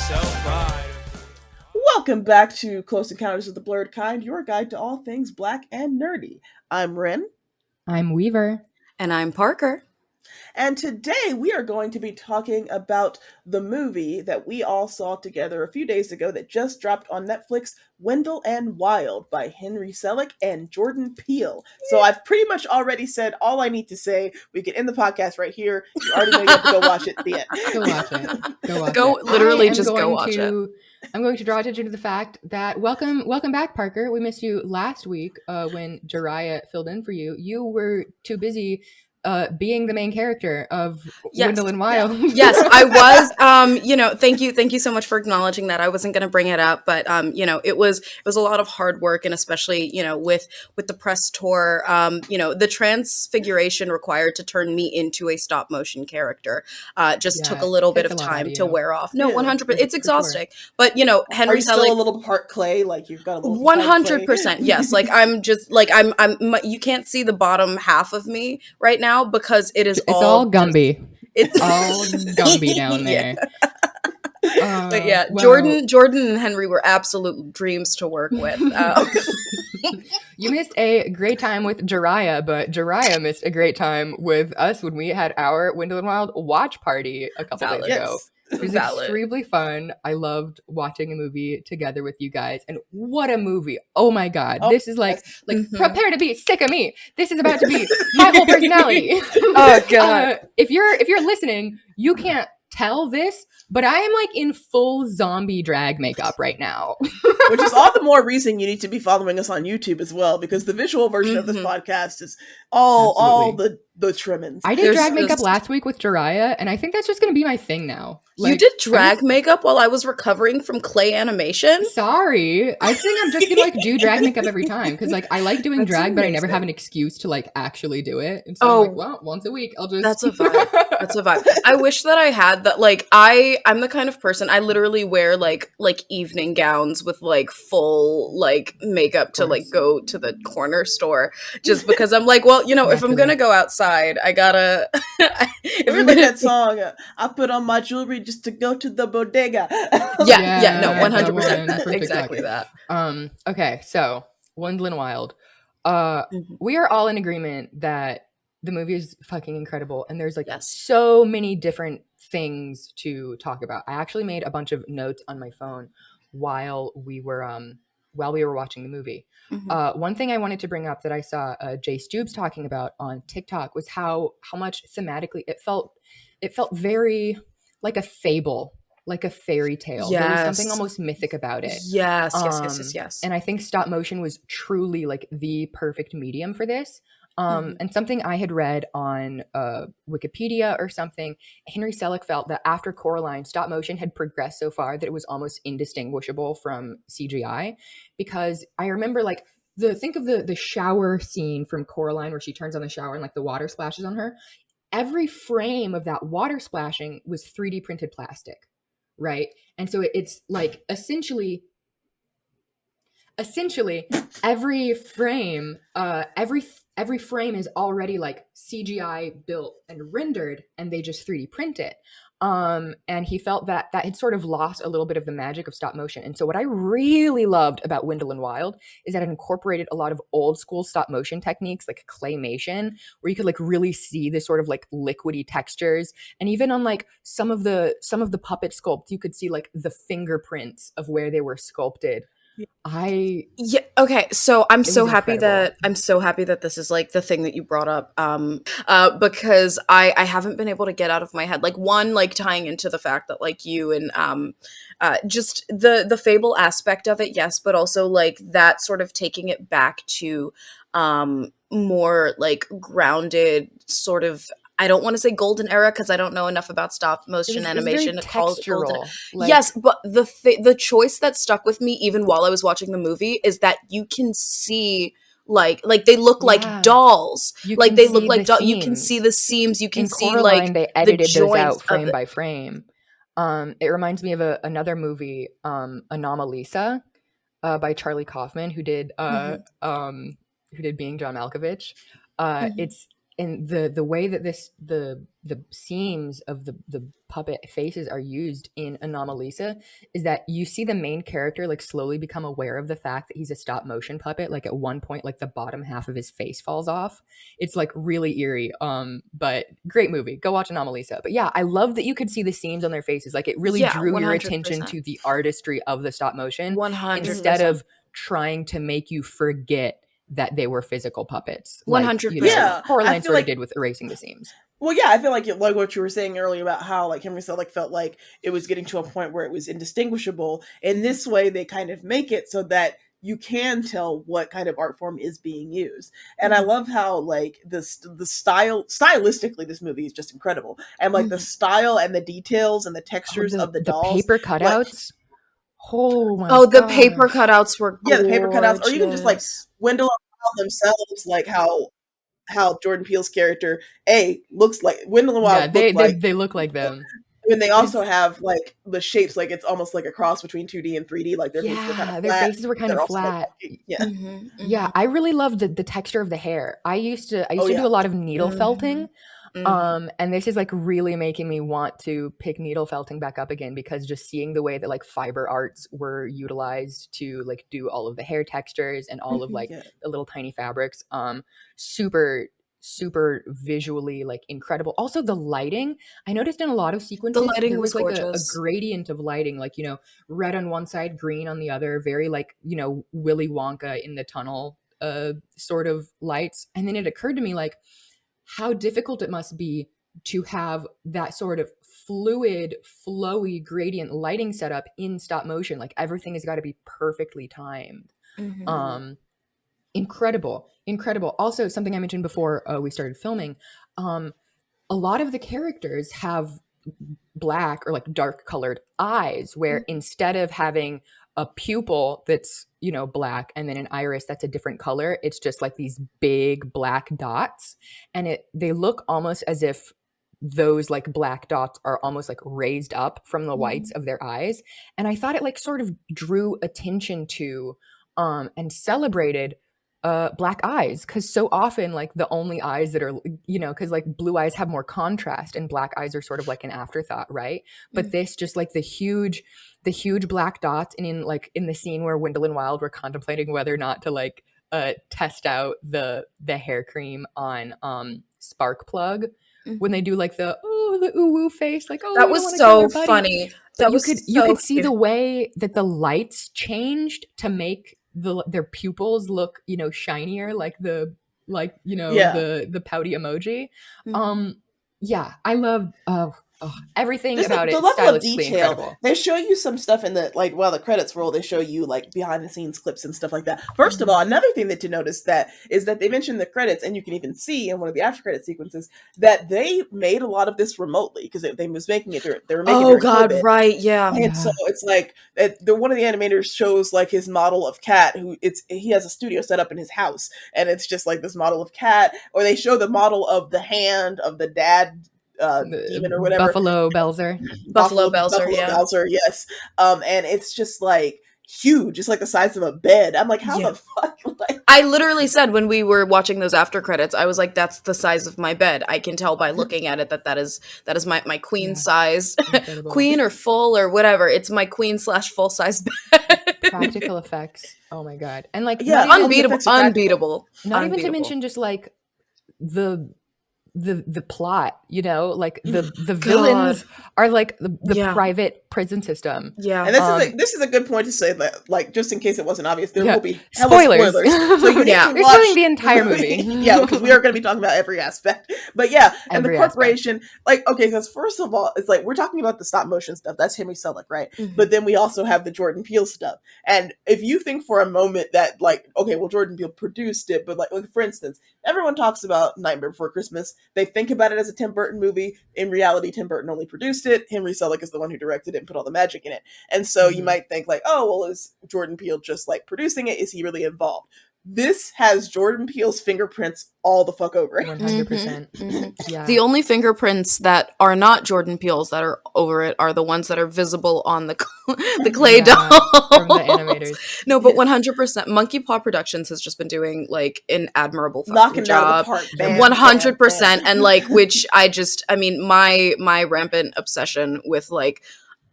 so fine. Welcome back to Close Encounters of the Blurred Kind, your guide to all things black and nerdy. I'm Rynn, I'm Weaver. And I'm Parker. and today we are going to be talking about the movie that we all saw together a few days ago that just dropped on Netflix, Wendell and Wild by Henry Selick and Jordan Peele. So I've pretty much already said all I need to say. We can end the podcast right here. You already know you have to go watch it at the end. Go watch it. I'm going to draw attention to the fact that welcome back, Parker. We missed you last week when Jhariah filled in for you. You were too busy being the main character of Wendell and Wild. Yes, I was. Thank you so much for acknowledging that. I wasn't going to bring it up, but it was a lot of hard work, and especially with the press tour, the transfiguration required to turn me into a stop motion character took a little bit of time to wear off. No, 100%. It's exhausting, sure. But Henry Are you still a little part clay? Like you've got a little 100%. Yes, like I'm just like I'm. You can't see the bottom half of me right now. Because it's all Gumby. It's all Gumby down there. But yeah, well, Jordan and Henry were absolute dreams to work with. You missed a great time with Jhariah, but Jhariah missed a great time with us when we had our Wendell and Wild watch party a couple days ago. It was extremely fun. I loved watching a movie together with you guys. And what a movie. Oh my God. This is like prepare to be sick of me. This is about to be my whole personality. Oh God. If you're listening, you can't tell this, but I am like in full zombie drag makeup right now. Which is all the more reason you need to be following us on YouTube as well, because the visual version of this podcast is all the trimmings. I did drag makeup last week with Jhariah, and I think that's just going to be my thing now. Like, you did drag makeup while I was recovering from clay animation? Sorry. I think I'm just going to do drag makeup every time, because I like doing drag, but I never have an excuse to actually do it. And so I'm well, once a week, I'll just... That's a vibe. I wish that I had that. I'm the kind of person, I literally wear evening gowns with full makeup to go to the corner store, just because I'm if I'm going to go outside, I gotta... If you like that song, I put on my jewelry just to go to the bodega. Yeah, no, 100%. Exactly that. Okay, so Wendell and Wild. We are all in agreement that the movie is fucking incredible, and there's so many different things to talk about. I actually made a bunch of notes on my phone while we were watching the movie. One thing I wanted to bring up that I saw Jay Stubes talking about on TikTok was how much thematically it felt very like a fable, like a fairy tale. Yes. There was something almost mythic about it. Yes. And I think stop motion was truly the perfect medium for this. And something I had read on Wikipedia or something, Henry Selick felt that after Coraline, stop motion had progressed so far that it was almost indistinguishable from CGI. Because I remember think of the shower scene from Coraline where she turns on the shower and the water splashes on her. Every frame of that water splashing was 3D printed plastic, right? And so it's essentially every frame is already CGI built and rendered, and they just 3D print it. And he felt that had sort of lost a little bit of the magic of stop motion. And so what I really loved about Wendell and Wild is that it incorporated a lot of old school stop motion techniques like claymation, where you could really see this sort of liquidy textures. And even on some of the puppet sculpt, you could see the fingerprints of where they were sculpted. Okay, so I'm so happy that this is the thing that you brought up, because I haven't been able to get out of my head tying into the fact that you and just the fable aspect of it, yes, but also that sort of taking it back to more grounded sort of, I don't want to say golden era because I don't know enough about stop motion animation to call it golden. Yes, but the choice that stuck with me even while I was watching the movie is that you can see they look like dolls. They look like dolls. You can see the seams. You can see Coraline, they edited those out frame by frame. It reminds me of another movie, Anomalisa, by Charlie Kaufman, who did Being John Malkovich. and the way that the seams of the puppet faces are used in Anomalisa is that you see the main character like slowly become aware of the fact that he's a stop motion puppet. Like at one point, like the bottom half of his face falls off. It's like really eerie. But great movie. Go watch Anomalisa. But yeah, I love that you could see the seams on their faces. Like it really Yeah, drew your 100%. attention to the artistry of the stop motion 100%. instead of trying to make you forget that they were physical puppets. 100%. Yeah, Coraline I feel sort of like- did with erasing the seams. Well, yeah, I feel like what you were saying earlier about how like Henry Selick felt like it was getting to a point where it was indistinguishable. In this way, they kind of make it so that you can tell what kind of art form is being used. And I love how like the stylistically this movie is just incredible. And like the style and the details and the textures of the dolls. The paper cutouts. Oh my Oh, the gosh. paper cutouts were gorgeous. Yeah, the paper cutouts, or even just like Wendell and Wild themselves, like how Jordan Peele's character looks like Wendell and Wild. They look like them. And they also have like the shapes, like it's almost like a cross between 2D and 3D. Like their faces were kind of flat. Their faces were kind They're of also, flat. like, yeah. Mm-hmm. Yeah, I really love the texture of the hair. I used to do a lot of needle felting. And this is like really making me want to pick needle felting back up again, because just seeing the way that like fiber arts were utilized to like do all of the hair textures and all of like the little tiny fabrics, super visually like incredible. Also the lighting, I noticed in a lot of sequences The lighting there was like a gorgeous. gradient of lighting, like, you know, red on one side, green on the other, very like, you know, Willy Wonka in the tunnel sort of lights. And then it occurred to me like how difficult it must be to have that sort of fluid, flowy gradient lighting setup in stop motion. Like everything has got to be perfectly timed. Incredible. Also, something I mentioned before we started filming, a lot of the characters have black or like dark colored eyes, where instead of having a pupil that's, you know, black and then an iris that's a different color, it's just like these big black dots, and they look almost as if those like black dots are almost like raised up from the whites of their eyes. And I thought it like sort of drew attention to and celebrated black eyes, because so often like the only eyes that are, you know, because like blue eyes have more contrast and black eyes are sort of like an afterthought, right? But this just like the huge black dots, and in the scene where Wendell and Wild were contemplating whether or not to like test out the hair cream on Sparkplug, when they do like the ooh woo face, like, oh, that was so funny. But you could see the way that the lights changed to make their pupils look, you know, shinier, like the pouty emoji. I love everything Just about the it. level of Stylistically detail. incredible. They show you some stuff in the like while the credits roll. They show you like behind the scenes clips and stuff like that. First of all, another thing that you notice that is that they mentioned the credits, and you can even see in one of the after credit sequences that they made a lot of this remotely, because they was making it. They were making. Oh God, COVID. right? Yeah. And so it's like one of the animators shows like his model of Kat, he has a studio set up in his house, and it's just like this model of Kat, or they show the model of the hand of the dad. Demon or whatever. Buffalo Belzer, yes. And it's just like huge. It's like the size of a bed. I'm like, how the fuck? Like, I literally said when we were watching those after credits, I was like, that's the size of my bed. I can tell by looking at it that is my queen size, queen or full or whatever. It's my queen / full size bed. Practical effects. Oh my God. And like, unbeatable. Not even to mention just like the plot, you know, like the villains are like the private prison system. Yeah. And this is a good point to say that, like, just in case it wasn't obvious, there will be spoilers. So you need to watch spoiling the entire movie. Yeah, because we are going to be talking about every aspect. But yeah, and the corporation, like, okay, because first of all, it's like we're talking about the stop motion stuff. That's Henry Selick, right? But then we also have the Jordan Peele stuff. And if you think for a moment that, like, okay, well, Jordan Peele produced it, but like for instance, everyone talks about Nightmare Before Christmas. They think about it as a Tim Burton movie. In reality, Tim Burton only produced it. Henry Selick is the one who directed it and put all the magic in it. And so you might think like, oh, well, is Jordan Peele just like producing it? Is he really involved? this has Jordan Peele's fingerprints all the fuck over it. 100%. Yeah. The only fingerprints that are not Jordan Peele's that are over it are the ones that are visible on the clay doll from the animators. No, but 100%. Monkey Paw Productions has just been doing like an admirable knocking job. It out of the park. Bam, 100%. bam, bam. And like, which I mean, my rampant obsession with like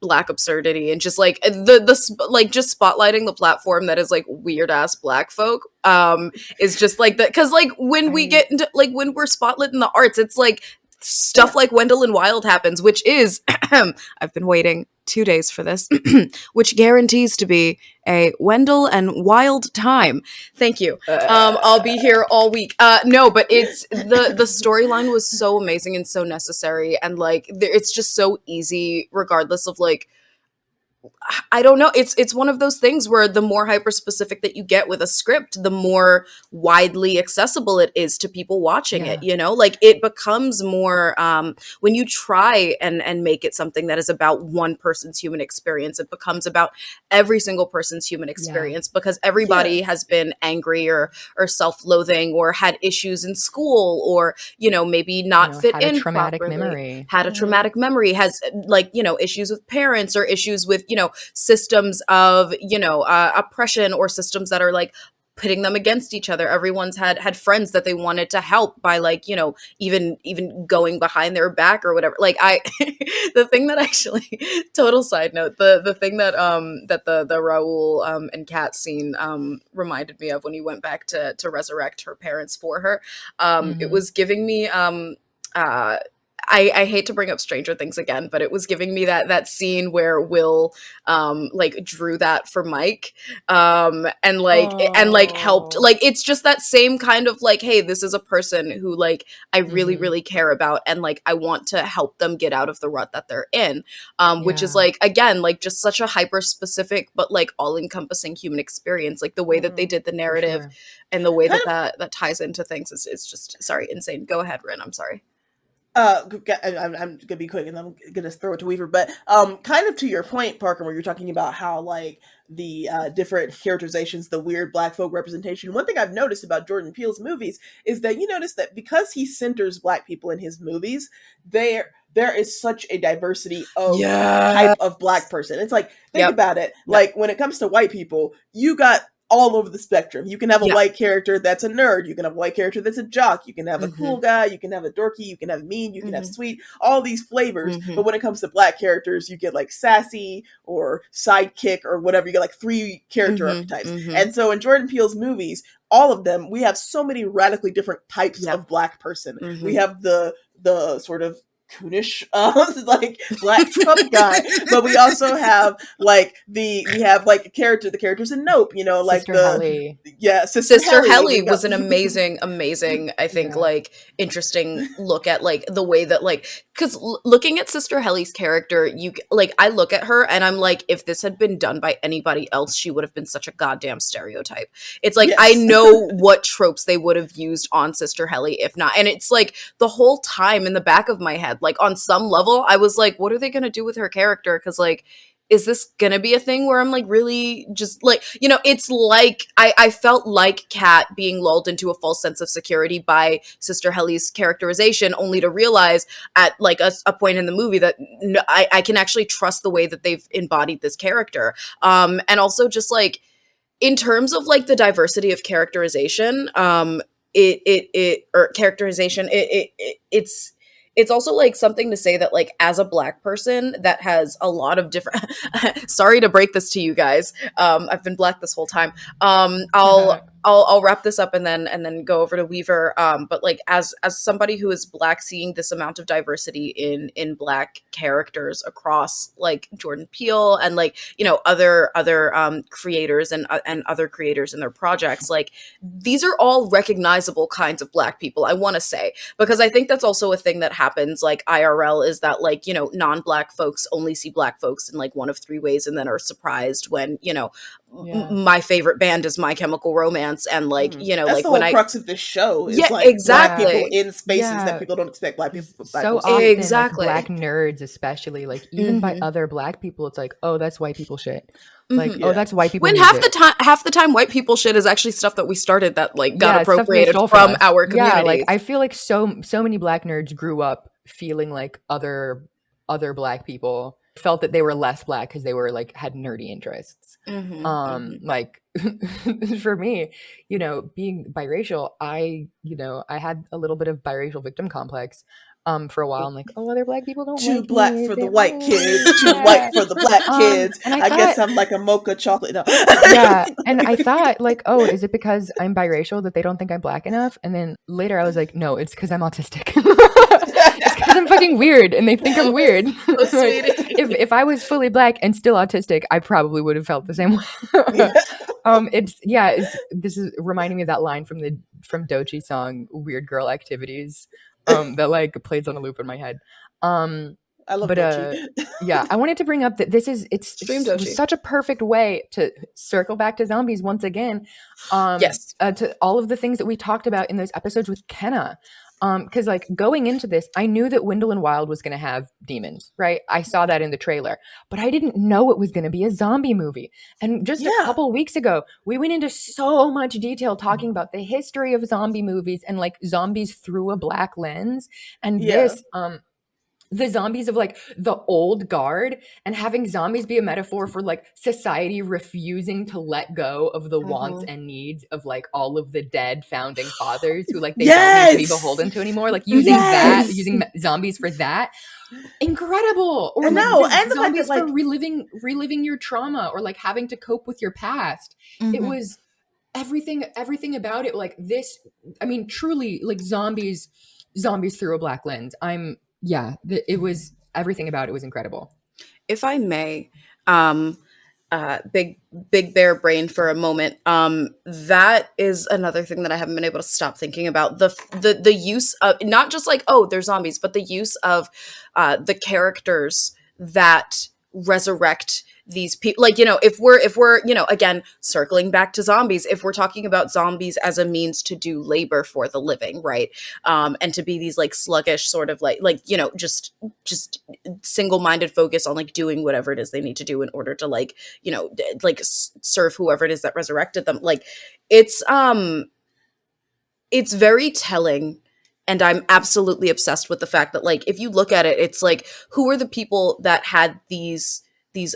Black absurdity and just like the like just spotlighting the platform that is like weird ass Black folk is just like that, because like when we get into like when we're spotlit in the arts, it's like stuff like Wendell and Wild happens, which is I've been waiting 2 days for this, which guarantees to be a Wendell and Wild time. Thank you. I'll be here all week. No, but it's the storyline was so amazing and so necessary, and like it's just so easy, regardless of like, I don't know. It's one of those things where the more hyper specific that you get with a script, the more widely accessible it is to people watching it. You know, like it becomes more when you try and make it something that is about one person's human experience. It becomes about every single person's human experience, because everybody has been angry or self-loathing or had issues in school, or maybe not fit had in a traumatic properly, memory. had a traumatic memory, has like issues with parents or issues with systems of oppression, or systems that are like pitting them against each other. Everyone's had friends that they wanted to help by like even going behind their back or whatever. Like the thing that actually total side note, the thing that that the Raul and Kat scene reminded me of when he went back to resurrect her parents for her, it was giving me I hate to bring up Stranger Things again, but it was giving me that scene where Will like drew that for Mike and like helped, like it's just that same kind of like, hey, this is a person who like I really really care about, and like I want to help them get out of the rut that they're in, which is like, again, like just such a hyper specific but like all encompassing human experience. Like the way that they did the narrative and the way that ties into things is just insane. Go ahead, Rynn. I'm sorry. I'm gonna be quick and I'm gonna throw it to Weaver, but kind of to your point, Parker, where you're talking about how like the different characterizations, the weird Black folk representation. One thing I've noticed about Jordan Peele's movies is that you notice that because he centers Black people in his movies, there is such a diversity of type of Black person. It's like, think about it. Like when it comes to white people, you got all over the spectrum. You can have a white character that's a nerd. You can have a white character that's a jock. You can have a cool guy. You can have a dorky. You can have mean. You can have sweet. All these flavors. But when it comes to Black characters, you get like sassy or sidekick or whatever. You get like 3 character archetypes. And so in Jordan Peele's movies, all of them, we have so many radically different types of Black person. We have the sort of coonish like Black Trump guy, but we also have like the characters in Nope, like Sister Helly. Sister Helly was an amazing I think like interesting look at like the way that like, because looking at Sister Helly's character, you like, I look at her and I'm like, if this had been done by anybody else, she would have been such a goddamn stereotype. It's like, I know what tropes they would have used on Sister Helly if not, and it's like the whole time in the back of my head, like on some level I was like, what are they gonna do with her character? Because like, is this gonna be a thing where I'm like really just like, it's like I felt like Kat being lulled into a false sense of security by Sister Helly's characterization, only to realize at like a point in the movie that I can actually trust the way that they've embodied this character, and also just like in terms of like the diversity of characterization, it's also like something to say that like as a Black person that has a lot of different sorry to break this to you guys, I've been Black this whole time, I'll wrap this up and then go over to Weaver, but like as somebody who is Black, seeing this amount of diversity in Black characters across like Jordan Peele and like other creators and other creators in their projects, like these are all recognizable kinds of Black people, I want to say, because I think that's also a thing that happens like IRL, is that like non-Black folks only see Black folks in like one of 3 ways and then are surprised when my favorite band is My Chemical Romance, and like That's like the when whole crux of this show is like black people exactly in spaces that people don't expect black people So to be. often, like Exactly. black nerds, especially, like even by other black people, it's like, oh, that's white people shit. Like, oh, that's white people. When half the time, white people shit is actually stuff that we started that like got appropriated from our communities. Yeah, like I feel like so many black nerds grew up feeling like other black people felt that they were less black because they were like had nerdy interests. Like for me, you know, being biracial, I had a little bit of biracial victim complex for a while. I'm like, oh, other black people don't Too like black me. for the white kids, too white for the black kids. And I guess I'm like a mocha chocolate. No. Yeah, and I thought like, oh, is it because I'm biracial that they don't think I'm black enough? And then later I was like, no, it's because I'm autistic. It's because I'm fucking weird and they think I'm weird. Like, if I was fully black and still autistic, I probably would have felt the same way. This is reminding me of that line from Doechie's song "Weird Girl Activities," that like plays on a loop in my head. I love Doechie. Yeah, I wanted to bring up that it's such a perfect way to circle back to zombies once again. To all of the things that we talked about in those episodes with Kenna. Because like going into this, I knew that Wendell and Wild was going to have demons, right? I saw that in the trailer, but I didn't know it was going to be a zombie movie. And just a couple weeks ago, we went into so much detail talking about the history of zombie movies and like zombies through a black lens. And this, the zombies of like the old guard, and having zombies be a metaphor for like society refusing to let go of the wants and needs of like all of the dead founding fathers who like they don't need to be beholden to anymore, like using zombies for that. Incredible. Or like zombies for reliving your trauma or like having to cope with your past. It was everything about it, like this, I mean, truly like zombies through a black lens. It was everything about it was incredible. If I may, big bear brain for a moment. That is another thing that I haven't been able to stop thinking about. The use of not just like, oh, they're zombies, but the use of the characters that resurrect these people. Like, you know, if we're, you know, again, circling back to zombies, if we're talking about zombies as a means to do labor for the living, right? And to be these like sluggish sort of like, you know, just single-minded focus on like doing whatever it is they need to do in order to like, you know, like serve whoever it is that resurrected them. Like it's very telling. And I'm absolutely obsessed with the fact that like, if you look at it, it's like, who are the people that had these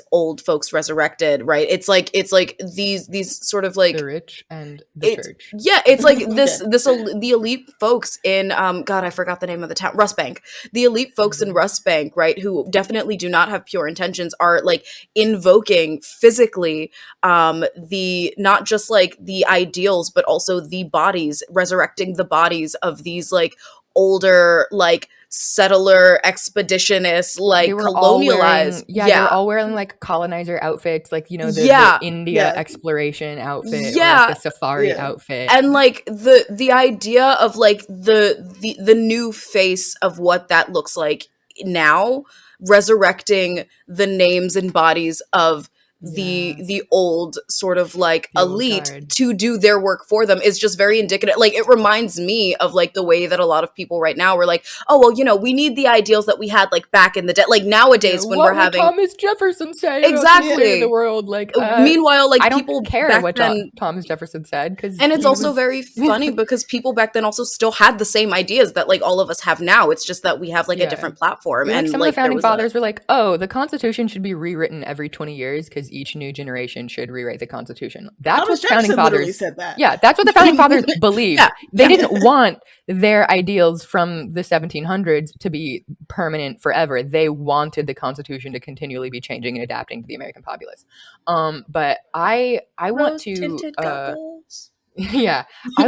old folks resurrected, right? It's like these sort of like the rich and the church. Yeah, it's like the elite folks in God, I forgot the name of the town, Rustbank. The elite folks in Rustbank, right, who definitely do not have pure intentions, are like invoking physically the not just like the ideals, but also the bodies, resurrecting the bodies of these like older like settler expeditionists, like colonialized. They were all wearing like colonizer outfits, like, you know, the India exploration outfit, or like the safari outfit, and like the idea of like the new face of what that looks like now, resurrecting the names and bodies of the old sort of like elite to do their work for them is just very indicative. Like it reminds me of like the way that a lot of people right now were like, oh well, you know, we need the ideals that we had like back in the day. Like nowadays when we're having Thomas Jefferson say exactly the world, like meanwhile like I don't people care back what then, Thomas Jefferson said, because and it's also very funny because people back then also still had the same ideas that like all of us have now. It's just that we have like a different platform. Like, and some like of the founding fathers were like, oh, the Constitution should be rewritten every 20 years because each new generation should rewrite the Constitution. That's what the founding fathers said that. Yeah, that's what the founding fathers believed. They didn't want their ideals from the 1700s to be permanent forever. They wanted the Constitution to continually be changing and adapting to the American populace. But I want to I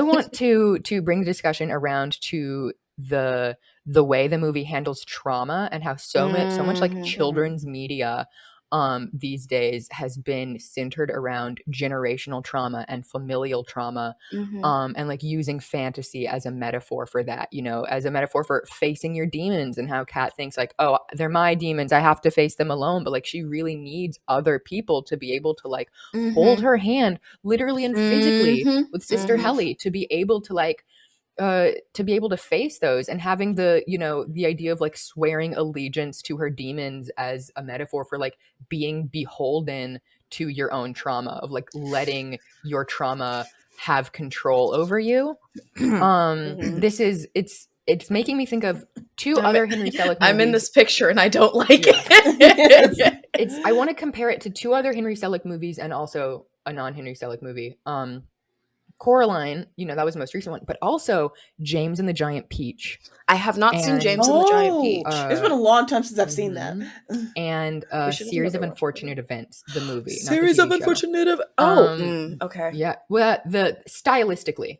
want to bring the discussion around to the way the movie handles trauma and how so much like children's media these days has been centered around generational trauma and familial trauma, and like using fantasy as a metaphor for that, you know, as a metaphor for facing your demons, and how Kat thinks like, oh, they're my demons, I have to face them alone, but like she really needs other people to be able to like hold her hand literally and physically with Sister Helly, to be able to like to be able to face those, and having the, you know, the idea of like swearing allegiance to her demons as a metaphor for like being beholden to your own trauma, of like letting your trauma have control over you. This is, it's making me think of two other Henry Selick movies. I'm in this picture and I don't like it. It's I want to compare it to two other Henry Selick movies and also a non-Henry Selick movie. Coraline, you know, that was the most recent one, but also James and the Giant Peach. I have not seen James and the Giant Peach. It's been a long time since I've seen that. And a Series of Unfortunate Events, the movie. Series of Unfortunate Events. Okay. Yeah. Well, the stylistically.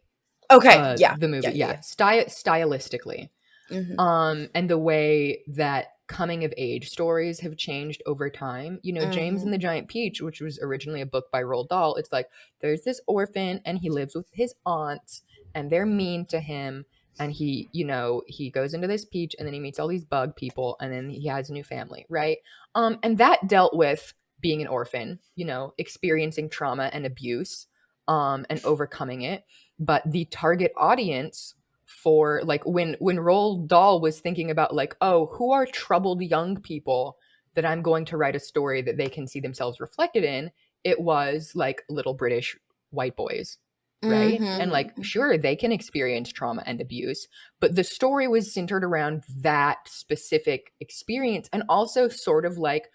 Okay. The movie. Yeah. Stylistically. And the way that coming of age stories have changed over time. You know, James and the Giant Peach, which was originally a book by Roald Dahl, it's like there's this orphan and he lives with his aunts and they're mean to him, and he, you know, he goes into this peach and then he meets all these bug people and then he has a new family, right? And that dealt with being an orphan, you know, experiencing trauma and abuse, and overcoming it. But the target audience for like when Roald Dahl was thinking about like, oh, who are troubled young people that I'm going to write a story that they can see themselves reflected in, it was like little British white boys, right? And like, sure, they can experience trauma and abuse, but the story was centered around that specific experience, and also sort of like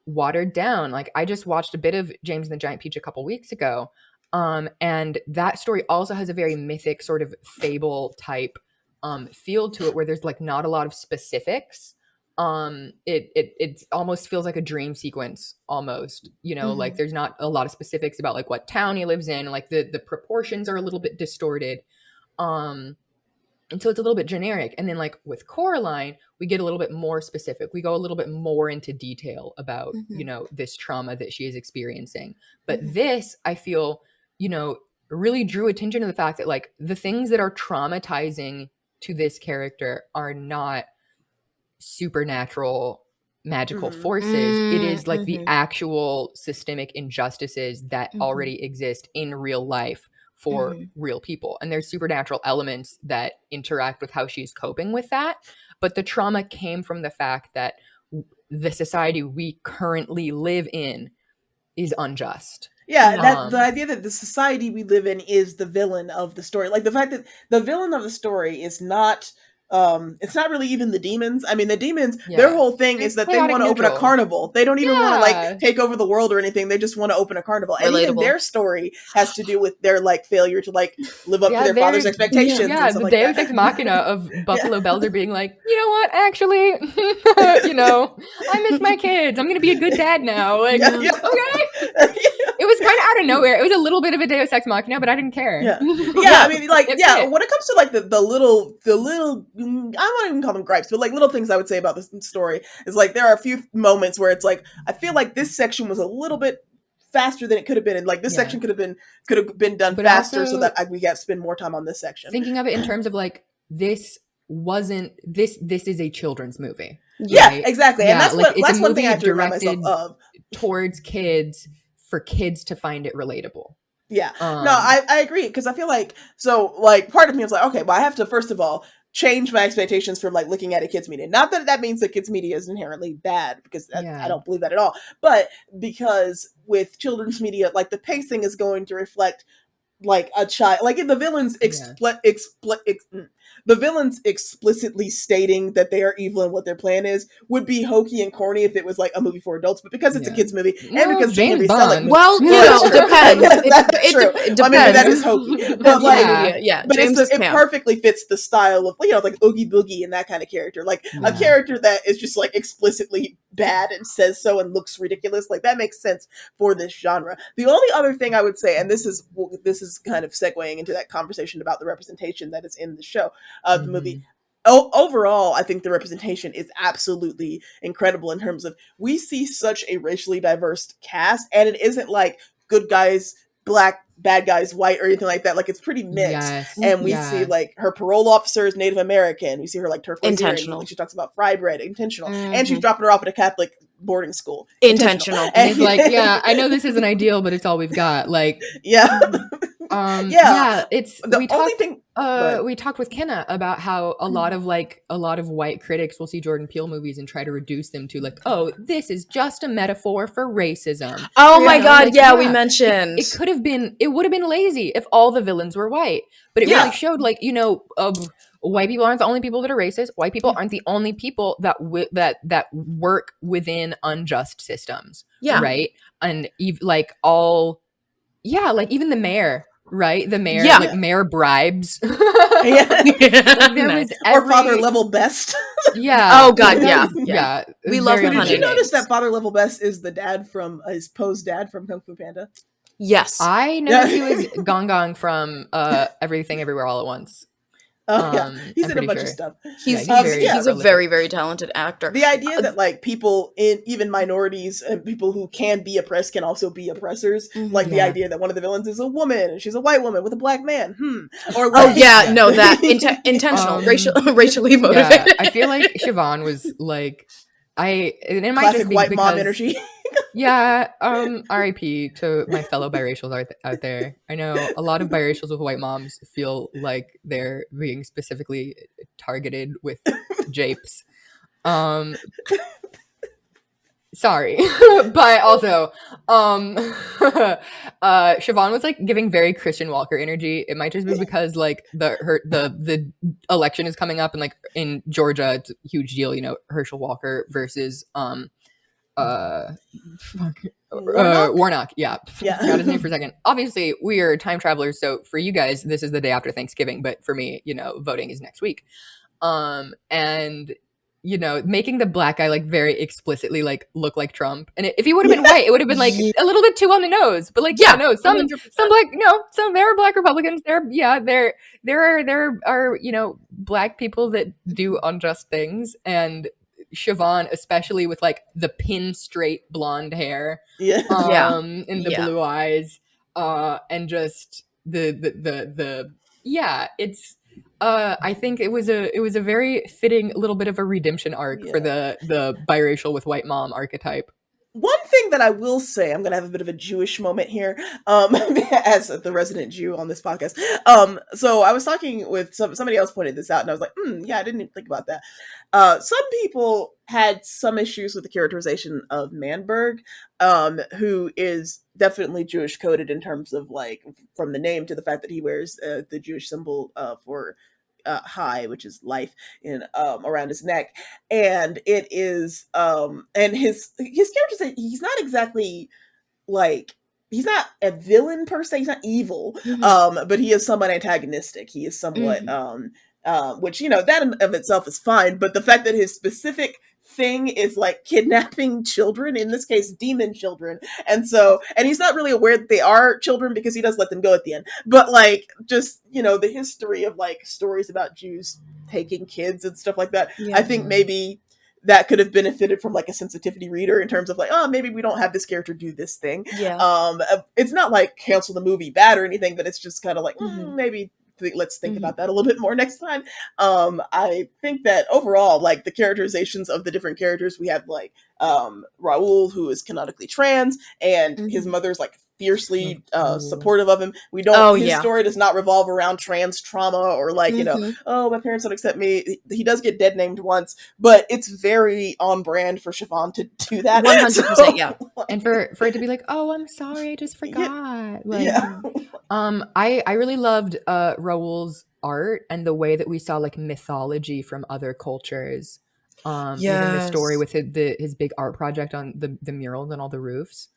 watered down. Like I just watched a bit of James and the Giant Peach a couple weeks ago. And that story also has a very mythic sort of fable type feel to it, where there's like not a lot of specifics. It almost feels like a dream sequence almost, you know, like there's not a lot of specifics about like what town he lives in, like the proportions are a little bit distorted. And so it's a little bit generic. And then like with Coraline, we get a little bit more specific. We go a little bit more into detail about, you know, this trauma that she is experiencing. But this, I feel, you know, really drew attention to the fact that like the things that are traumatizing to this character are not supernatural magical forces. It is like the actual systemic injustices that already exist in real life for real people. And there's supernatural elements that interact with how she's coping with that. But the trauma came from the fact that the society we currently live in is unjust. Yeah, that the idea that the society we live in is the villain of the story. Like the fact that the villain of the story is not it's not really even the demons. I mean, the demons, their whole thing is that they want to open a carnival. They don't even want to like take over the world or anything. They just want to open a carnival. And even their story has to do with their like failure to like live up to their father's expectations. Yeah, the Deus Ex Machina of Buffalo Belzer being like, you know what, actually, you know, I miss my kids. I'm going to be a good dad now. Like, okay. It was kind of out of nowhere. It was a little bit of a Deus Ex Machina, but I didn't care. Yeah, I mean, like, when it comes to like the little, I won't even call them gripes, but like little things I would say about this story is like there are a few moments where it's like I feel like this section was a little bit faster than it could have been, and like this section could have been done but faster, also, so that we got to spend more time on this section. Thinking of it in terms of like this is a children's movie. Yeah, right? Exactly, and that's like, that's one thing I have to remind myself of towards kids, for kids to find it relatable. Yeah, no, I agree, because I feel like, so like part of me was like, okay, well I have to first of all change my expectations from like looking at a kids media. Not that means that kids media is inherently bad, because I don't believe that at all, but because with children's media, like the pacing is going to reflect like a child, like in the villains the villains explicitly stating that they are evil and what their plan is would be hokey and corny if it was like a movie for adults, but because it's a kids movie and because James Bond, well, you know, depends. It depends. I mean, that is hokey, but like, but it perfectly fits the style of, you know, like Oogie Boogie and that kind of character, like a character that is just like explicitly bad and says so and looks ridiculous. Like that makes sense for this genre. The only other thing I would say, and this is kind of segueing into that conversation about the representation that is in the show, the movie. overall, I think the representation is absolutely incredible in terms of we see such a racially diverse cast, and it isn't like good guys, black, bad guys, white, or anything like that. Like, it's pretty mixed. Yes. And we see, Yeah. like, her parole officer is Native American. We see her, like, turquoise earring. Intentional. Like, she talks about fry bread, intentional. And she's dropping her off at a Catholic boarding school. Intentional. And he's like, yeah, I know this isn't ideal, but it's all we've got. Like, yeah. Yeah, it's the we only talked thing we talked with Kenna about how a lot of white critics will see Jordan Peele movies and try to reduce them to like, oh, this is just a metaphor for racism. Oh my know? god, Like, yeah, we mentioned it would have been lazy if all the villains were white, but it really showed like, you know, white people aren't the only people that are racist. White people aren't the only people that that work within unjust systems. Right. And like all like even the mayor. Right, the mayor, like mayor bribes. Or Every... Father Level Best. Yeah. Oh god, yeah. We love Did Honey you notice Names. that Father Level Best is the dad from his Poe's dad from Kung Fu Panda? Yes, I know he was Gong Gong from Everything Everywhere All at Once. Oh yeah, he's in a bunch of stuff. He's a very, very talented actor. The idea that like people in even minorities and people who can be oppressed can also be oppressors, like the idea that one of the villains is a woman and she's a white woman with a black man. Or like, that intentional, racially motivated. Yeah, I feel like Siobhan was like, and it might classic just be white because, mom energy. Yeah, R.I.P. to my fellow biracials out there. I know a lot of biracials with white moms feel like they're being specifically targeted with japes. Sorry, but also, Siobhan was like giving very Christian Walker energy. It might just be because like the election is coming up and like in Georgia, it's a huge deal. You know, Herschel Walker versus Warnock. Yeah. Forgot his name for a second. Obviously, we are time travelers, so for you guys, this is the day after Thanksgiving. But for me, you know, voting is next week. And you know, making the black guy like very explicitly like look like Trump. And if he would have been white, it would have been like a little bit too on the nose. But like, no, some black, there are black Republicans. There are you know, black people that do unjust things, and Siobhan, especially with like the pin straight blonde hair, and the blue eyes, and just it's. I think it was a very fitting little bit of a redemption arc for the biracial with white mom archetype. One thing that I will say, I'm going to have a bit of a Jewish moment here, as the resident Jew on this podcast. So I was talking with somebody else pointed this out, and I was like, yeah, I didn't even think about that. Some people had some issues with the characterization of Manberg, who is definitely Jewish coded in terms of like from the name to the fact that he wears the Jewish symbol for high, which is life, in around his neck, and it is and his character, he's not exactly like, he's not a villain per se, he's not evil, but he is somewhat antagonistic. He is somewhat which, you know, that in of itself is fine, but the fact that his specific thing is like kidnapping children, in this case demon children, and he's not really aware that they are children because he does let them go at the end, but like, just, you know, the history of like stories about Jews taking kids and stuff like that, I think maybe that could have benefited from like a sensitivity reader in terms of like, oh, maybe we don't have this character do this thing. It's not like cancel the movie bad or anything, but it's just kind of like maybe let's think about that a little bit more next time. I think that overall, like the characterizations of the different characters, we have like Raoul, who is canonically trans, and his mother's like fiercely supportive of him. We don't his story does not revolve around trans trauma or like, you know, oh, my parents don't accept me. He does get dead named once, but it's very on brand for Siobhan to do that. 100%, and for it to be like, oh, I'm sorry, I just forgot. I really loved Raoul's art and the way that we saw like mythology from other cultures. Even the story with his big art project on the murals on all the roofs.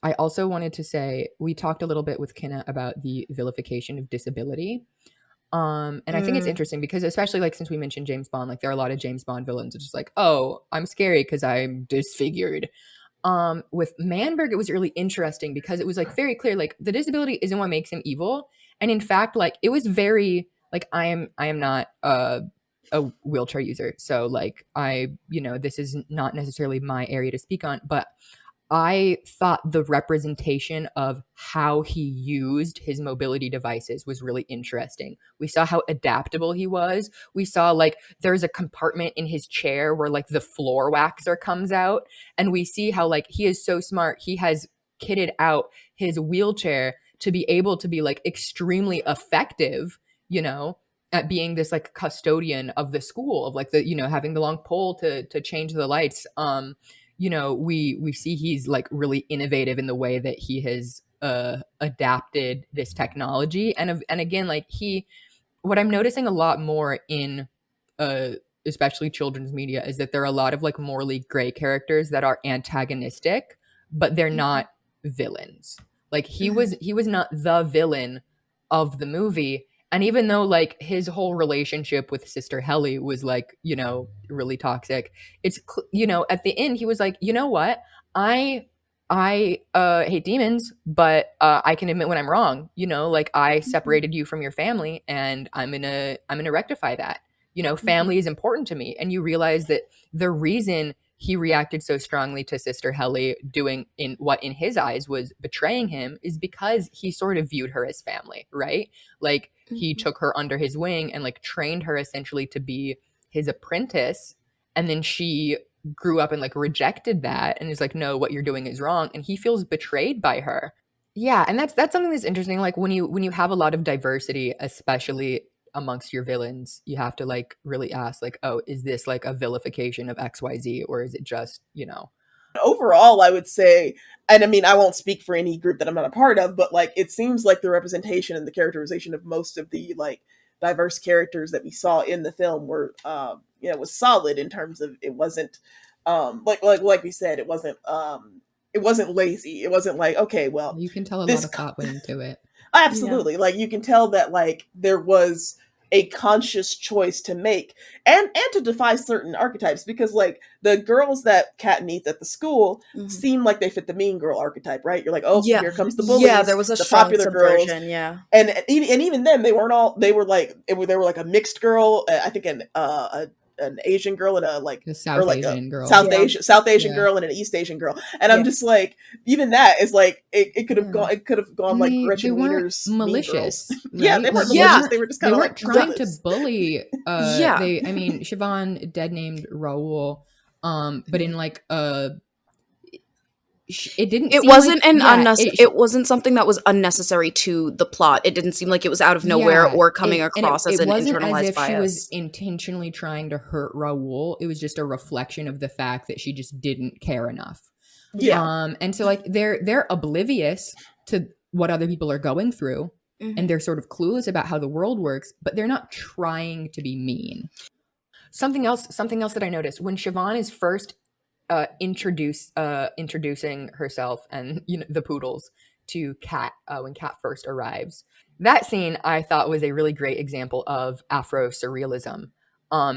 I also wanted to say, we talked a little bit with Kenna about the vilification of disability. And I think it's interesting because, especially like since we mentioned James Bond, like there are a lot of James Bond villains are just like, oh, I'm scary because I'm disfigured. With Manberg, it was really interesting because it was like very clear, like the disability isn't what makes him evil. And in fact, like it was very like I am not a wheelchair user, so like this is not necessarily my area to speak on, but I thought the representation of how he used his mobility devices was really interesting. We saw how adaptable he was. We saw like there's a compartment in his chair where like the floor waxer comes out, and we see how like he is so smart. He has kitted out his wheelchair to be able to be like extremely effective, at being this like custodian of the school, of like the having the long pole to change the lights. We see he's like really innovative in the way that he has adapted this technology, and again, like what I'm noticing a lot more in uh especially children's media is that there are a lot of like morally gray characters that are antagonistic, but they're not villains. Like he was not the villain of the movie. And even though like his whole relationship with Sister Helly was like, really toxic, it's at the end he was like, you know what? I hate demons, but I can admit when I'm wrong. Like I separated you from your family, and I'm gonna rectify that. Family is important to me, and you realize that the reason he reacted so strongly to Sister Helly doing in what in his eyes was betraying him is because he sort of viewed her as family, right? Like he took her under his wing and like trained her essentially to be his apprentice, and then she grew up and like rejected that and is like, no, what you're doing is wrong, and he feels betrayed by her. Yeah, and that's something that's interesting. Like when you have a lot of diversity, especially amongst your villains, you have to like really ask like, oh, is this like a vilification of XYZ, or is it just Overall, I would say, and I mean, I won't speak for any group that I'm not a part of, but like it seems like the representation and the characterization of most of the like diverse characters that we saw in the film were, was solid in terms of it wasn't, like we said, it wasn't lazy. It wasn't like, okay, well, you can tell a this lot of thought went into it. absolutely. Yeah. Like you can tell that like there was a conscious choice to make and to defy certain archetypes, because like the girls that Kat meets at the school seem like they fit the mean girl archetype, right? You're like, oh, here comes the bullies. Yeah, there was a the strong popular subversion, girls. yeah. And even then they weren't all, they were like they were like a mixed girl, I think an Asian girl and a like a South Asian girl. South Asian girl and an East Asian girl. And I'm just like, even that is like it could have gone and like Gretchen Wiener's malicious. Right? Yeah, they weren't malicious. They were just kind of like trying to bully Siobhan dead named Raul, but in like it wasn't something that was unnecessary to the plot. It didn't seem like it was out of nowhere or coming across as an internalized bias. It wasn't as if she was intentionally trying to hurt Raul. It was just a reflection of the fact that she just didn't care enough. Yeah. And so like they're oblivious to what other people are going through, and they're sort of clueless about how the world works, but they're not trying to be mean. Something else that I noticed when Siobhan is first introducing herself and the poodles to Kat when Kat first arrives. That scene I thought was a really great example of Afro surrealism,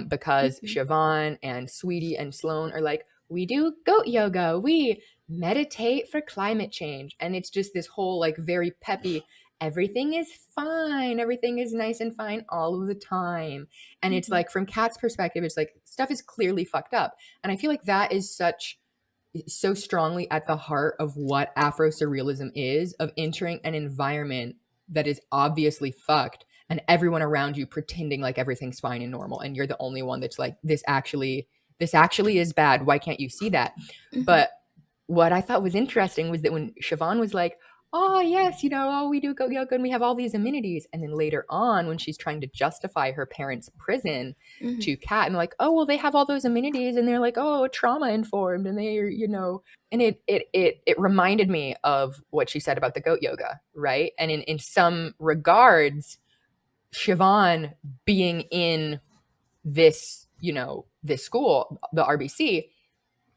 because Siobhan and Sweetie and Sloane are like, we do goat yoga, we meditate for climate change, and it's just this whole like very peppy, everything is fine, everything is nice and fine all of the time. And it's like, from Kat's perspective, it's like stuff is clearly fucked up. And I feel like that is so strongly at the heart of what Afro surrealism is, of entering an environment that is obviously fucked and everyone around you pretending like everything's fine and normal, and you're the only one that's like, this actually is bad, why can't you see that? But what I thought was interesting was that when Siobhan was like, oh yes, we do goat yoga and we have all these amenities, and then later on when she's trying to justify her parents' prison to Kat, and like, oh well, they have all those amenities, and they're like, oh, trauma informed, and they're and it reminded me of what she said about the goat yoga, right? And in some regards, Siobhan being in this this school, the RBC,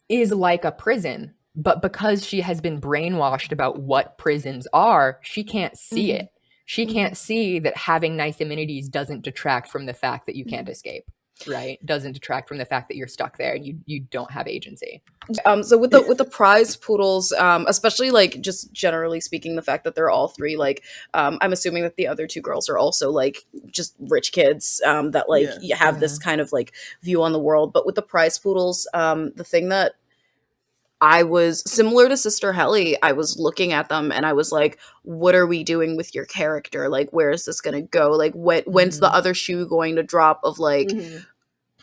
is like a prison. But because she has been brainwashed about what prisons are, she can't see it. She can't see that having nice amenities doesn't detract from the fact that you can't escape. right, doesn't detract from the fact that you're stuck there and you don't have agency. So with the prize poodles, especially like just generally speaking, the fact that they're all three like, I'm assuming that the other two girls are also like just rich kids that like have this kind of like view on the world. But with the prize poodles, the thing that I was similar to Sister Helly, I was looking at them and I was like, what are we doing with your character? Like, where is this going to go? Like, when's the other shoe going to drop of like,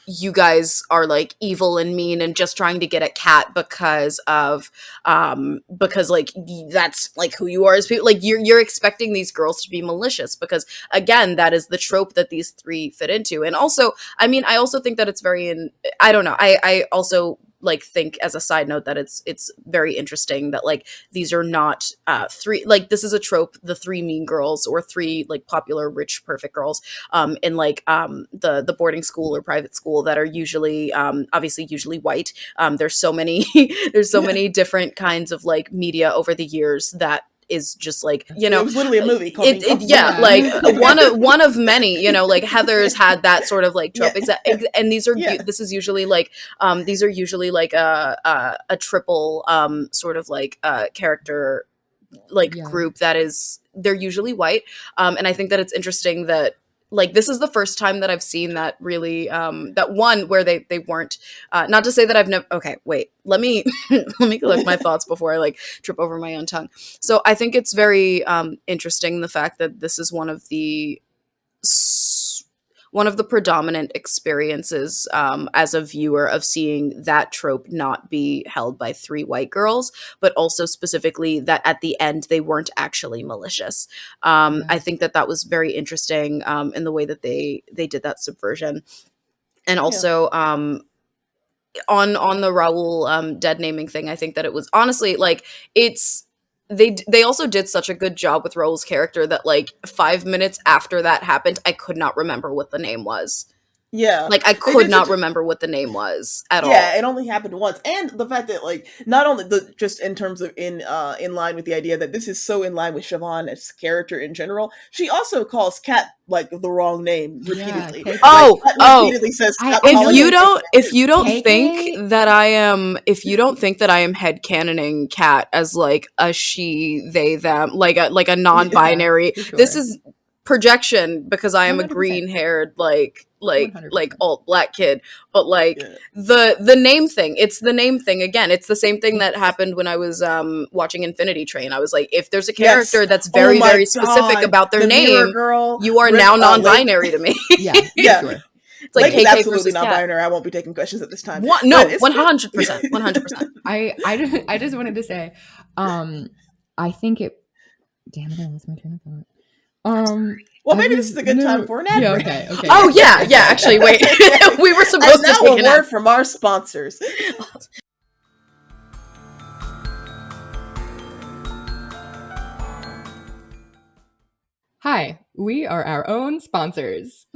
you guys are like evil and mean and just trying to get at Kat because like that's like who you are as people. Like you're expecting these girls to be malicious because again, that is the trope that these three fit into. And also, I mean, I also think that it's I don't know. I also like think as a side note that it's very interesting that like these are not three, like this is a trope, the three mean girls or three like popular rich perfect girls in like the boarding school or private school that are usually obviously usually white. There's so many there's so many different kinds of like media over the years that is just like, you know, it was literally a movie called like one of many, you know, like Heather's had that sort of like trope and these are this is usually like these are usually like a triple sort of like character like group that is, they're usually white, and I think that it's interesting that like this is the first time that I've seen that really that one where they weren't not to say that I've never, okay, wait, let me let me collect my thoughts before I like trip over my own tongue. So I think it's very interesting the fact that this is one of the predominant experiences as a viewer of seeing that trope not be held by three white girls, but also specifically that at the end they weren't actually malicious. I think that was very interesting in the way that they did that subversion. And also on the Raoul dead naming thing, I think that it was honestly like it's they also did such a good job with Raoul's character that like 5 minutes after that happened, I could not remember what the name was. Yeah. Like I could not remember what the name was at all. Yeah, it only happened once. And the fact that like not only just in terms of in line with the idea that this is so in line with Siobhan as character in general, she also calls Kat like the wrong name repeatedly. Repeatedly says if you don't think that I am headcanoning Kat as like a she, they, them, like a non-binary, sure. This is projection because I am 100%. A green-haired like alt black kid, but like the name thing, it's the name thing again. It's the same thing that happened when I was watching Infinity Train. I was like, if there's a character that's very very specific about their name, you are now non-binary to me. Sure. It's like KK absolutely non-binary. I won't be taking questions at this time. No, 100%. I just wanted to say, I think it. Damn it! I lost my train of thought. Well, maybe this is a good time for an ad break. Okay. Oh yeah. Actually, wait. We were supposed to take a word from our sponsors. Hi, we are our own sponsors.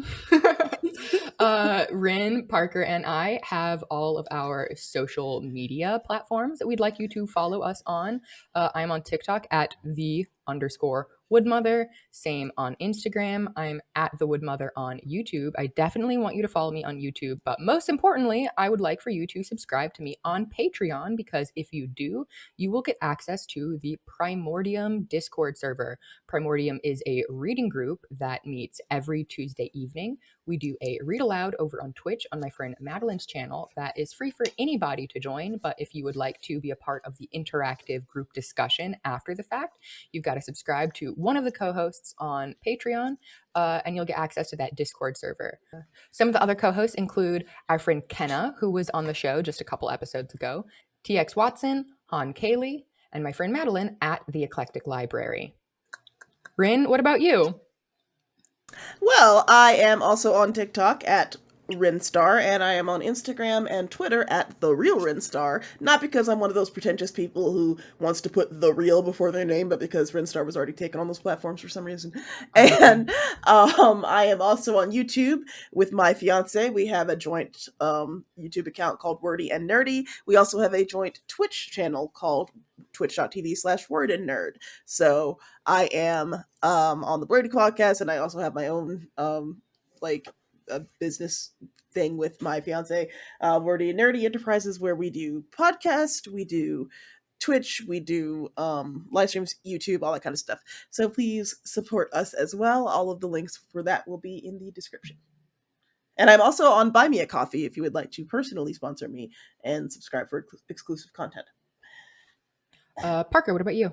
Rynn, Parker, and I have all of our social media platforms that we'd like you to follow us on. I'm on TikTok at _Woodmother. Same on Instagram. I'm at the Woodmother on YouTube. I definitely want you to follow me on YouTube, but most importantly, I would like for you to subscribe to me on Patreon, because if you do, you will get access to the Primordium Discord server. Primordium is a reading group that meets every Tuesday evening. We do a read aloud over on Twitch on my friend Madeline's channel that is free for anybody to join, but if you would like to be a part of the interactive group discussion after the fact, you've got to subscribe to one of the co-hosts on Patreon, and you'll get access to that Discord server. Some of the other co-hosts include our friend Kenna, who was on the show just a couple episodes ago, TX Watson, Han Kaylee, and my friend Madeline at the Eclectic Library. Rynn, what about you? Well, I am also on TikTok at Rynstar, and I am on Instagram and Twitter at The Real Rynstar. Not because I'm one of those pretentious people who wants to put the real before their name, but because Rynstar was already taken on those platforms for some reason. And I am also on YouTube with my fiance. We have a joint YouTube account called Wordy and Nerdy. We also have a joint Twitch channel called twitch.tv/wordandnerd. So I am on the Brady podcast, and I also have my own a business thing with my fiance, Wordy and Nerdy Enterprises, where we do podcast, we do Twitch, we do live streams, YouTube, all that kind of stuff. So please support us as well. All of the links for that will be in the description. And I'm also on Buy Me a Coffee if you would like to personally sponsor me and subscribe for exclusive content. Parker, what about you?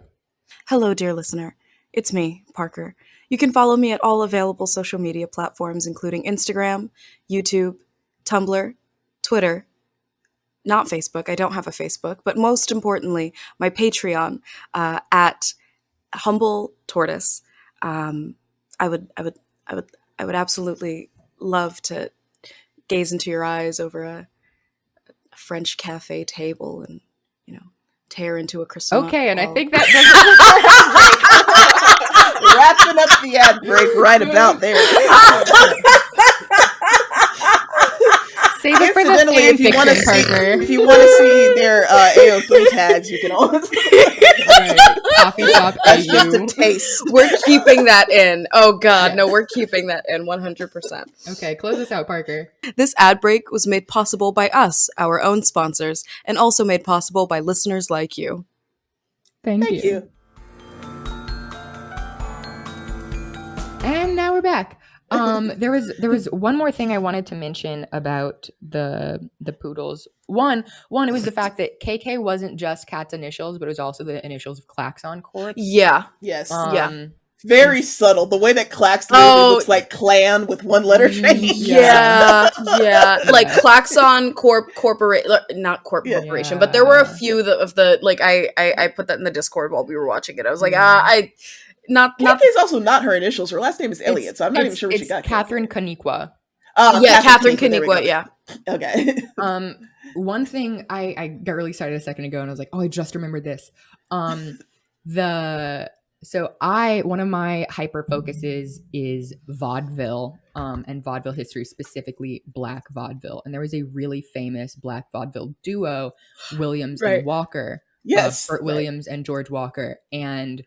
Hello, dear listener. It's me, Parker. You can follow me at all available social media platforms, including Instagram, YouTube, Tumblr, Twitter, not Facebook. I don't have a Facebook, but most importantly, my Patreon at HumbleTortoise. I would absolutely love to gaze into your eyes over a French cafe table and, tear into a croissant. Okay, and I think that does Wrapping up the ad break right about there. Save it for the Incidentally, fan fiction, Parker. if you want to see their AO3 tags, you can always. Coffee shop That's just AU. a taste. We're keeping that in. Oh God, no, we're keeping that in 100%. Okay, close us out, Parker. This ad break was made possible by us, our own sponsors, and also made possible by listeners like you. Thank Thank you. And now we're back. There was one more thing I wanted to mention about the poodles. One, it was the fact that KK wasn't just Kat's initials, but it was also the initials of Klaxon Corp. Yeah. Yes. Yeah. Very subtle. The way that Klaxon looks like clan with one letter change. Yeah. Like Klaxon Corporation, not corporation, but there were a few of the like I put that in the Discord while we were watching it. I was like, KK's also not her initials. Her last name is Elliott, so I'm not even sure where she got Catherine Kaniqua. Catherine Kaniqua, yeah. Okay. One thing I got really excited a second ago, and I was like, oh, I just remembered this. One of my hyper focuses is vaudeville, and vaudeville history, specifically Black vaudeville. And there was a really famous Black vaudeville duo, Williams and Walker. Yes, Burt Williams and George Walker, and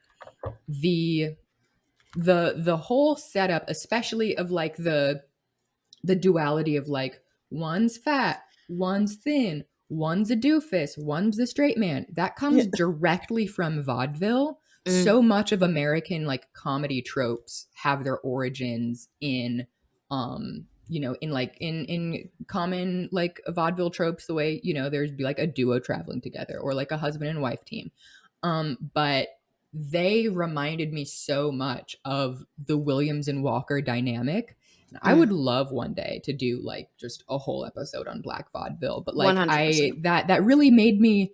the whole setup, especially of like the duality of like one's fat, one's thin, one's a doofus, one's the straight man, that comes directly from vaudeville. So much of American like comedy tropes have their origins in in common like vaudeville tropes, the way there'd be like a duo traveling together or like a husband and wife team, but they reminded me so much of the Williams and Walker dynamic. I would love one day to do like just a whole episode on Black vaudeville, but like 100%. that really made me,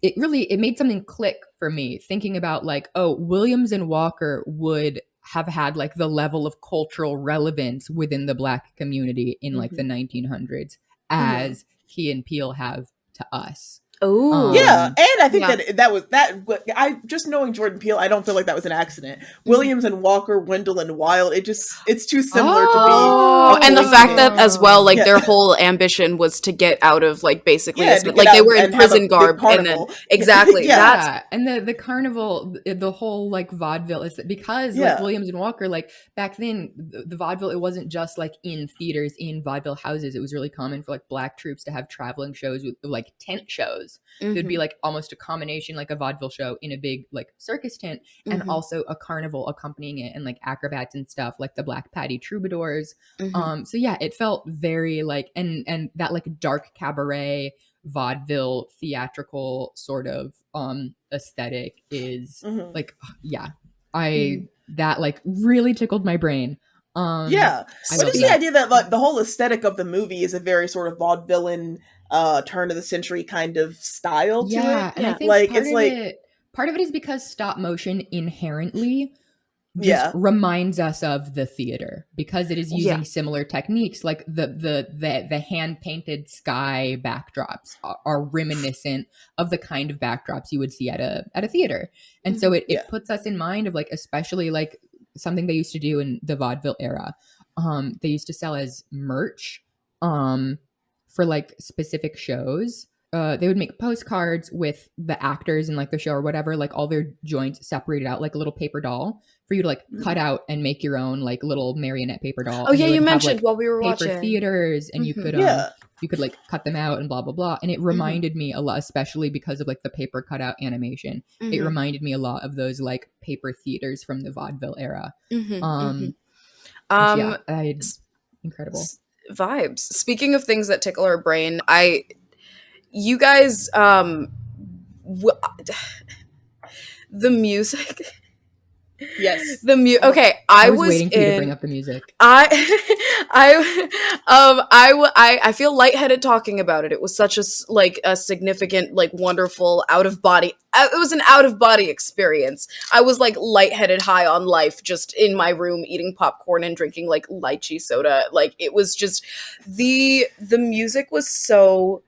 it made something click for me, thinking about like, oh, Williams and Walker would have had like the level of cultural relevance within the Black community in like the 1900s as he and Peele have to us. Oh yeah, and I think that I just knowing Jordan Peele, I don't feel like that was an accident. Williams and Walker, Wendell and Wild, it's too similar to be. And the fact that as well, like their whole ambition was to get out of like basically like they were in prison garb, and then exactly and the carnival, the whole like vaudeville is because like Williams and Walker, like back then the vaudeville, it wasn't just like in theaters, in vaudeville houses. It was really common for like Black troops to have traveling shows with like tent shows. There'd be like almost a combination, like a vaudeville show in a big like circus tent, and also a carnival accompanying it, and like acrobats and stuff, like the Black Patty Troubadours. So yeah, it felt very like, and that like dark cabaret vaudeville theatrical sort of aesthetic is like that like really tickled my brain. But just the idea that like the whole aesthetic of the movie is a very sort of vaudevillain turn of the century kind of style to it. And I think part of it is because stop motion inherently just reminds us of the theater, because it is using similar techniques. Like the hand painted sky backdrops are reminiscent of the kind of backdrops you would see at a theater, and so it puts us in mind of like, especially like something they used to do in the vaudeville era. They used to sell as merch for like specific shows, they would make postcards with the actors in like the show or whatever, like all their joints separated out like a little paper doll for you to like cut out and make your own like little marionette paper doll. Oh and yeah, you you would mentioned have, like, while we were paper watching theaters, and you could Yeah. you could like cut them out and blah blah blah. And it reminded me a lot, especially because of like the paper cutout animation. It reminded me a lot of those like paper theaters from the vaudeville era. Yeah, incredible vibes. Speaking of things that tickle our brain, you guys, the music. Yes. Okay, I was waiting for you to bring up the music. I feel lightheaded talking about it. It was such a significant, like, wonderful out of body. It was an out of body experience. I was like lightheaded, high on life, just in my room eating popcorn and drinking like lychee soda. Like, it was just the music was so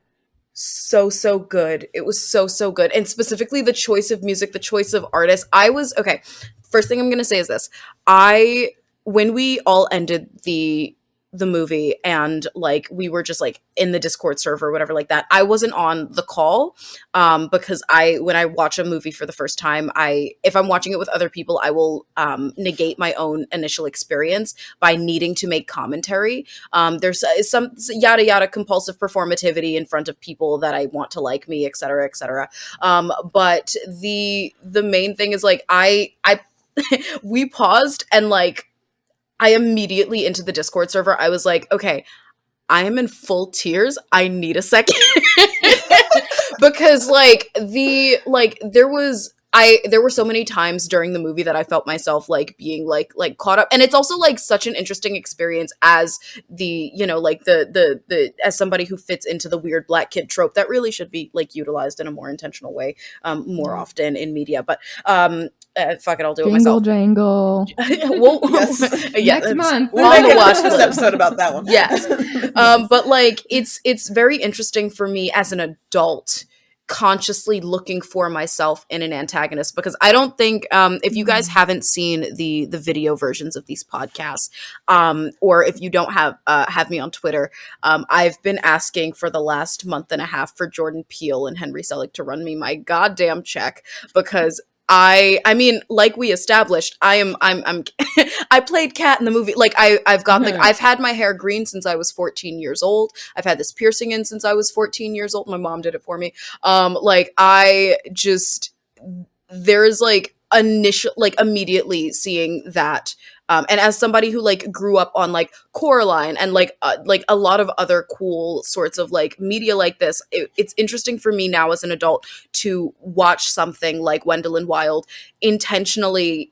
good. It was so good. And specifically the choice of music, the choice of artists. Okay, first thing I'm going to say is this. When we all ended the movie and like we were just like in the Discord server or whatever like that, I wasn't on the call because when I watch a movie for the first time, if I'm watching it with other people, I will negate my own initial experience by needing to make commentary. There's some yada yada compulsive performativity in front of people that I want to like me, etc., etc. But the main thing is like I we paused and like I immediately into the Discord server. I was like, okay, I am in full tears. I need a second. Because there were so many times during the movie that I felt myself like being like caught up. And it's also like such an interesting experience as the, you know, like the as somebody who fits into the weird black kid trope that really should be like utilized in a more intentional way more often in media. But fuck it, I'll do it myself. Jangle. Yes. Next month. We'll make a watch this episode about that one. Yes. But like it's very interesting for me as an adult consciously looking for myself in an antagonist, because I don't think if you guys haven't seen the video versions of these podcasts, or if you don't have me on Twitter, I've been asking for the last month and a half for Jordan Peele and Henry Selick to run me my goddamn check, because I mean, like we established, I'm I played Kat in the movie. Like I've got like I've had my hair green since I was 14 years old. I've had this piercing in since I was 14 years old. My mom did it for me. Like I just there's like immediately seeing that. And as somebody who like grew up on like Coraline and like a lot of other cool sorts of like media like this, it's interesting for me now as an adult to watch something like Wendell and Wild intentionally,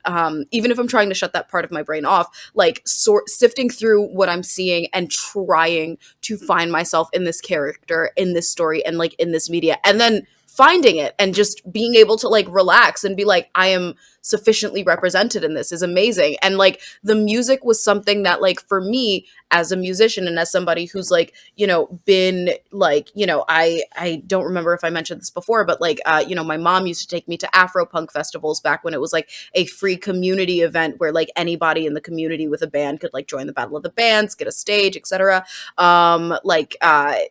even if I'm trying to shut that part of my brain off, like sifting through what I'm seeing and trying to find myself in this character, in this story, and like in this media, and then finding it and just being able to like relax and be like, I am sufficiently represented in this is amazing. And like the music was something that like for me as a musician and as somebody who's like, you know, been like, you know, I don't remember if I mentioned this before, but like, you know, my mom used to take me to Afro punk festivals back when it was like a free community event where like anybody in the community with a band could like join the Battle of the Bands, get a stage, etc. I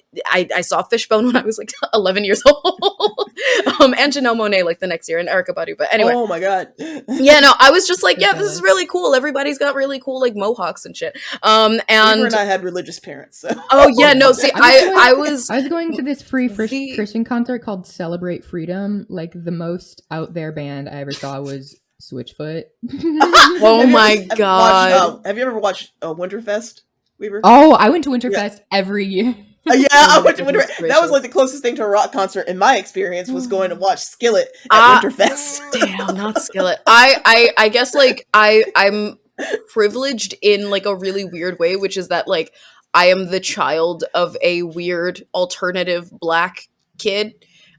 saw Fishbone when I was like 11 years old. And Janelle Monáe like the next year, and Erykah Badu. But anyway. Oh my god. Yeah, no, I was just like, yeah, this is really cool. Everybody's got really cool like mohawks and shit. And Weaver and I had religious parents. So. Oh yeah, no, see, I was going to this free Christian concert called Celebrate Freedom. Like the most out there band I ever saw was Switchfoot. Oh my god! Have you ever watched Winterfest, Weaver? Oh, I went to Winterfest every year. Yeah, I went to Winterfest. That was like the closest thing to a rock concert in my experience was going to watch Skillet at Winterfest. Damn, not Skillet. I guess like I'm privileged in like a really weird way, which is that like I am the child of a weird alternative black kid.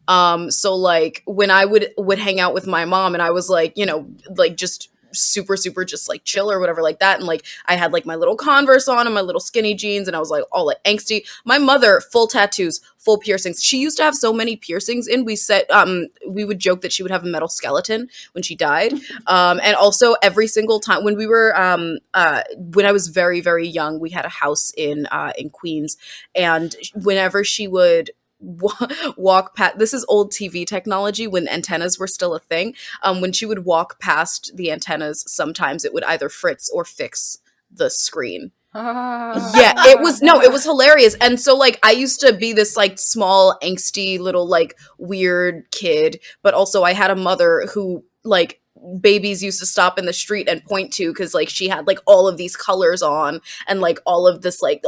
So like when I would hang out with my mom and I was like, you know, like just super just like chill or whatever like that, and like I had like my little Converse on and my little skinny jeans and I was like all like angsty. My mother, full tattoos, full piercings. She used to have so many piercings, and we would joke that she would have a metal skeleton when she died. And also every single time when we were when I was very young, we had a house in Queens, and whenever she would walk past, this is old TV technology when antennas were still a thing. When she would walk past the antennas, sometimes it would either fritz or fix the screen. Yeah, it was hilarious. And so like I used to be this like small angsty little like weird kid, but also I had a mother who like babies used to stop in the street and point to, because like she had like all of these colors on and like all of this like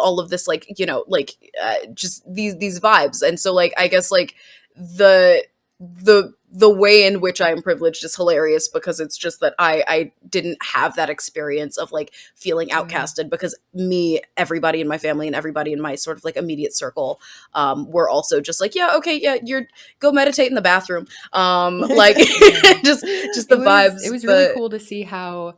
you know like just these vibes. And so like I guess like the way in which I am privileged is hilarious, because it's just that I didn't have that experience of like feeling outcasted, because everybody in my family and everybody in my sort of like immediate circle were also just like, yeah, okay, yeah, you're go meditate in the bathroom. Like just the vibes. It was really cool to see how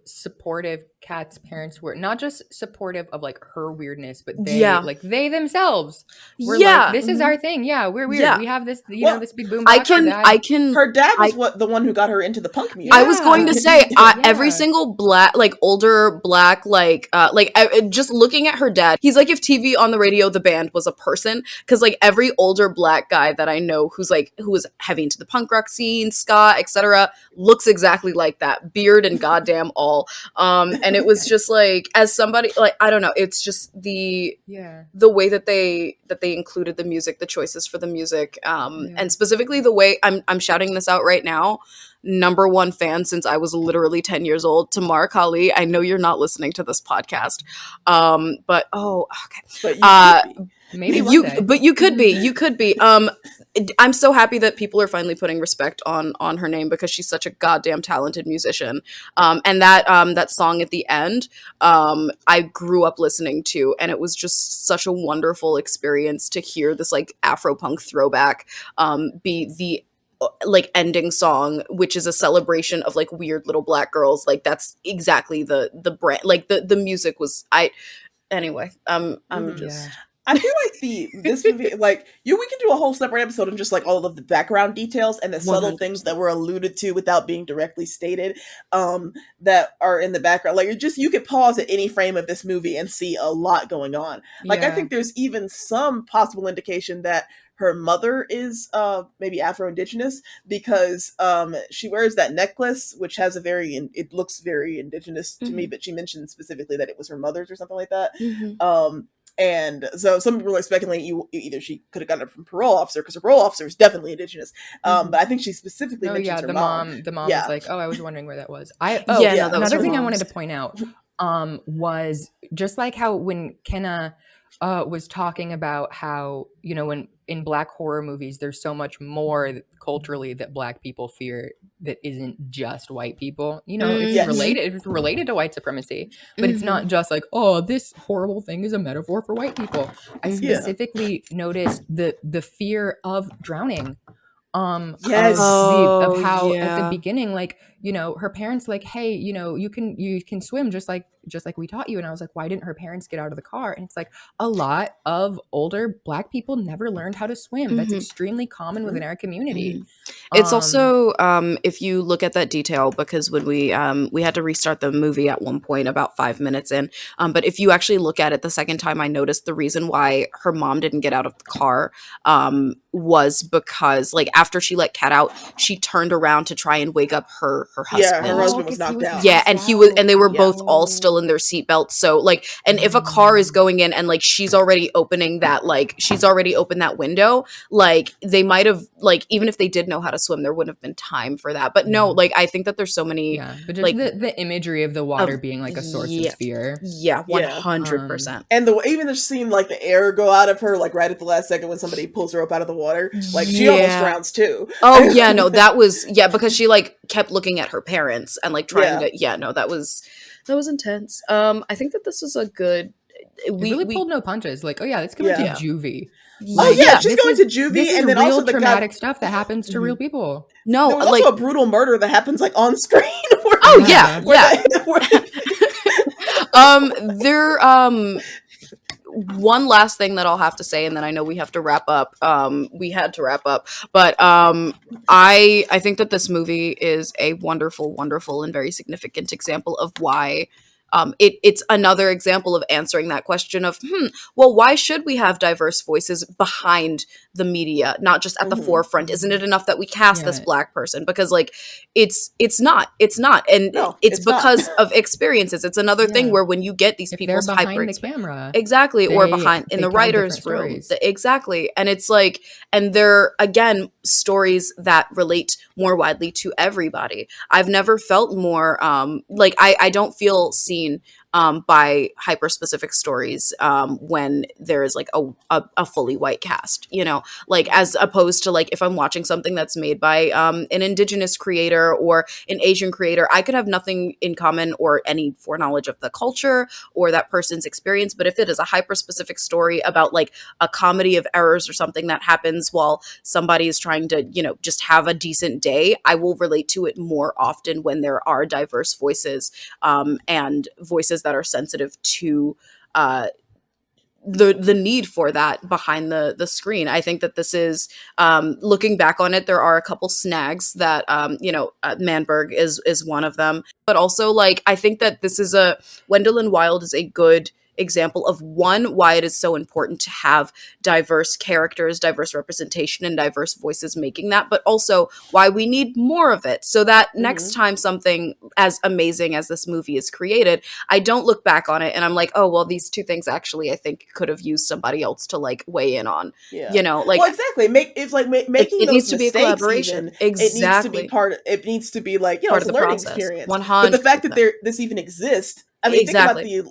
supportive Kat's parents were. Not just supportive of like her weirdness, but they themselves were like, this is our thing. Yeah, we're weird. Yeah. We have this, this big boom box. Her dad was the one who got her into the punk music. I was going to say every single black, like older black, just looking at her dad, he's like if TV on the radio, the band was a person, because like every older black guy that I know who was heavy into the punk rock scene, ska, etc., looks exactly like that, beard and goddamn all. And it was just like, as somebody like, I don't know, it's just the way that they included the music, the choices for the music, and specifically the way I'm shouting this out right now. Number one fan since I was literally 10 years old, Tamar Kali. I know you're not listening to this podcast, but okay. But maybe one day. But you could be. I'm so happy that people are finally putting respect on her name, because she's such a goddamn talented musician. And that song at the end, I grew up listening to, and it was just such a wonderful experience to hear this like Afro-punk throwback be the like ending song, which is a celebration of like weird little black girls. Like that's exactly the brand. Like the music was anyway. I'm just. I feel like this movie, like we can do a whole separate episode on just like all of the background details and the subtle 100%. Things that were alluded to without being directly stated, that are in the background. Like you could pause at any frame of this movie and see a lot going on. Like I think there's even some possible indication that her mother is maybe Afro-Indigenous, because she wears that necklace, which has it looks very indigenous to me, but she mentioned specifically that it was her mother's or something like that. And so some people are speculating either she could have gotten it from parole officer, because her parole officer is definitely indigenous. But I think she specifically mentions her mom. The mom was like, I was wondering where that was. Another thing I wanted to point out was just like how when Kenna was talking about how, when in black horror movies, there's so much more culturally that black people fear that isn't just white people. It's related to white supremacy, but it's not just like, oh, this horrible thing is a metaphor for white people. I specifically noticed the fear of drowning. Of how at the beginning, like, her parents like, hey, you can swim just like we taught you. And I was like, why didn't her parents get out of the car? And it's like, a lot of older black people never learned how to swim. That's extremely common within our community. It's also if you look at that detail, because when we had to restart the movie at one point about 5 minutes in, but if you actually look at it the second time, I noticed the reason why her mom didn't get out of the car was because like after she let Kat out, she turned around to try and wake up her husband. Yeah, her husband was knocked out. Yeah, and they were both all still in their seatbelts. So like, and if a car is going in and like she's already opened that window, like they might have, like, even if they did know how to swim, there wouldn't have been time for that. But no, like I think that there's so many, but just like the imagery of the water being like a source of fear. Yeah, 100%. And even the scene, like the air go out of her, like right at the last second when somebody pulls her up out of the water, like she almost drowns too. Oh yeah, no, that was because she like kept looking at her parents and like trying to that was intense. I think that this was a good. We pulled no punches. Like, oh yeah, let's go to juvie. Like, she's going to juvie, and then also the traumatic stuff that happens to real people. No, there was also a brutal murder that happens like on screen. One last thing that I'll have to say, and then I know we have to wrap up. We had to wrap up, but I think that this movie is a wonderful, wonderful, and very significant example of why it's another example of answering that question of, well, why should we have diverse voices behind the media, not just at the forefront? Isn't it enough that we cast this Black person? Because like it's not, and No, it's it's because not. of experiences. It's another thing where when you get these if people's they're behind the camera, exactly, or behind in the tell writer's different room, stories. exactly, and it's like, and they're again stories that relate more widely to everybody. I've never felt more like I don't feel seen by hyper specific stories when there is like a fully white cast, you know, like as opposed to like if I'm watching something that's made by an indigenous creator or an Asian creator, I could have nothing in common or any foreknowledge of the culture or that person's experience. But if it is a hyper specific story about like a comedy of errors or something that happens while somebody is trying to, you know, just have a decent day, I will relate to it more often when there are diverse voices and voices that are sensitive to the need for that behind the screen. I think that this is looking back on it, there are a couple snags that Manberg is one of them, but also like I think that this is a Wendell and Wild is a good example of one, why it is so important to have diverse characters, diverse representation, and diverse voices making that, but also why we need more of it so that next time something as amazing as this movie is created, I don't look back on it and I'm like, oh well, these two things actually I think could have used somebody else to like weigh in on. You know, like, well, exactly, making it those needs to be a mistakes collaboration. even, Exactly, it needs to be like, you know, part it's of a the learning process. experience. 100%. But the fact that this even exists, I mean, Exactly.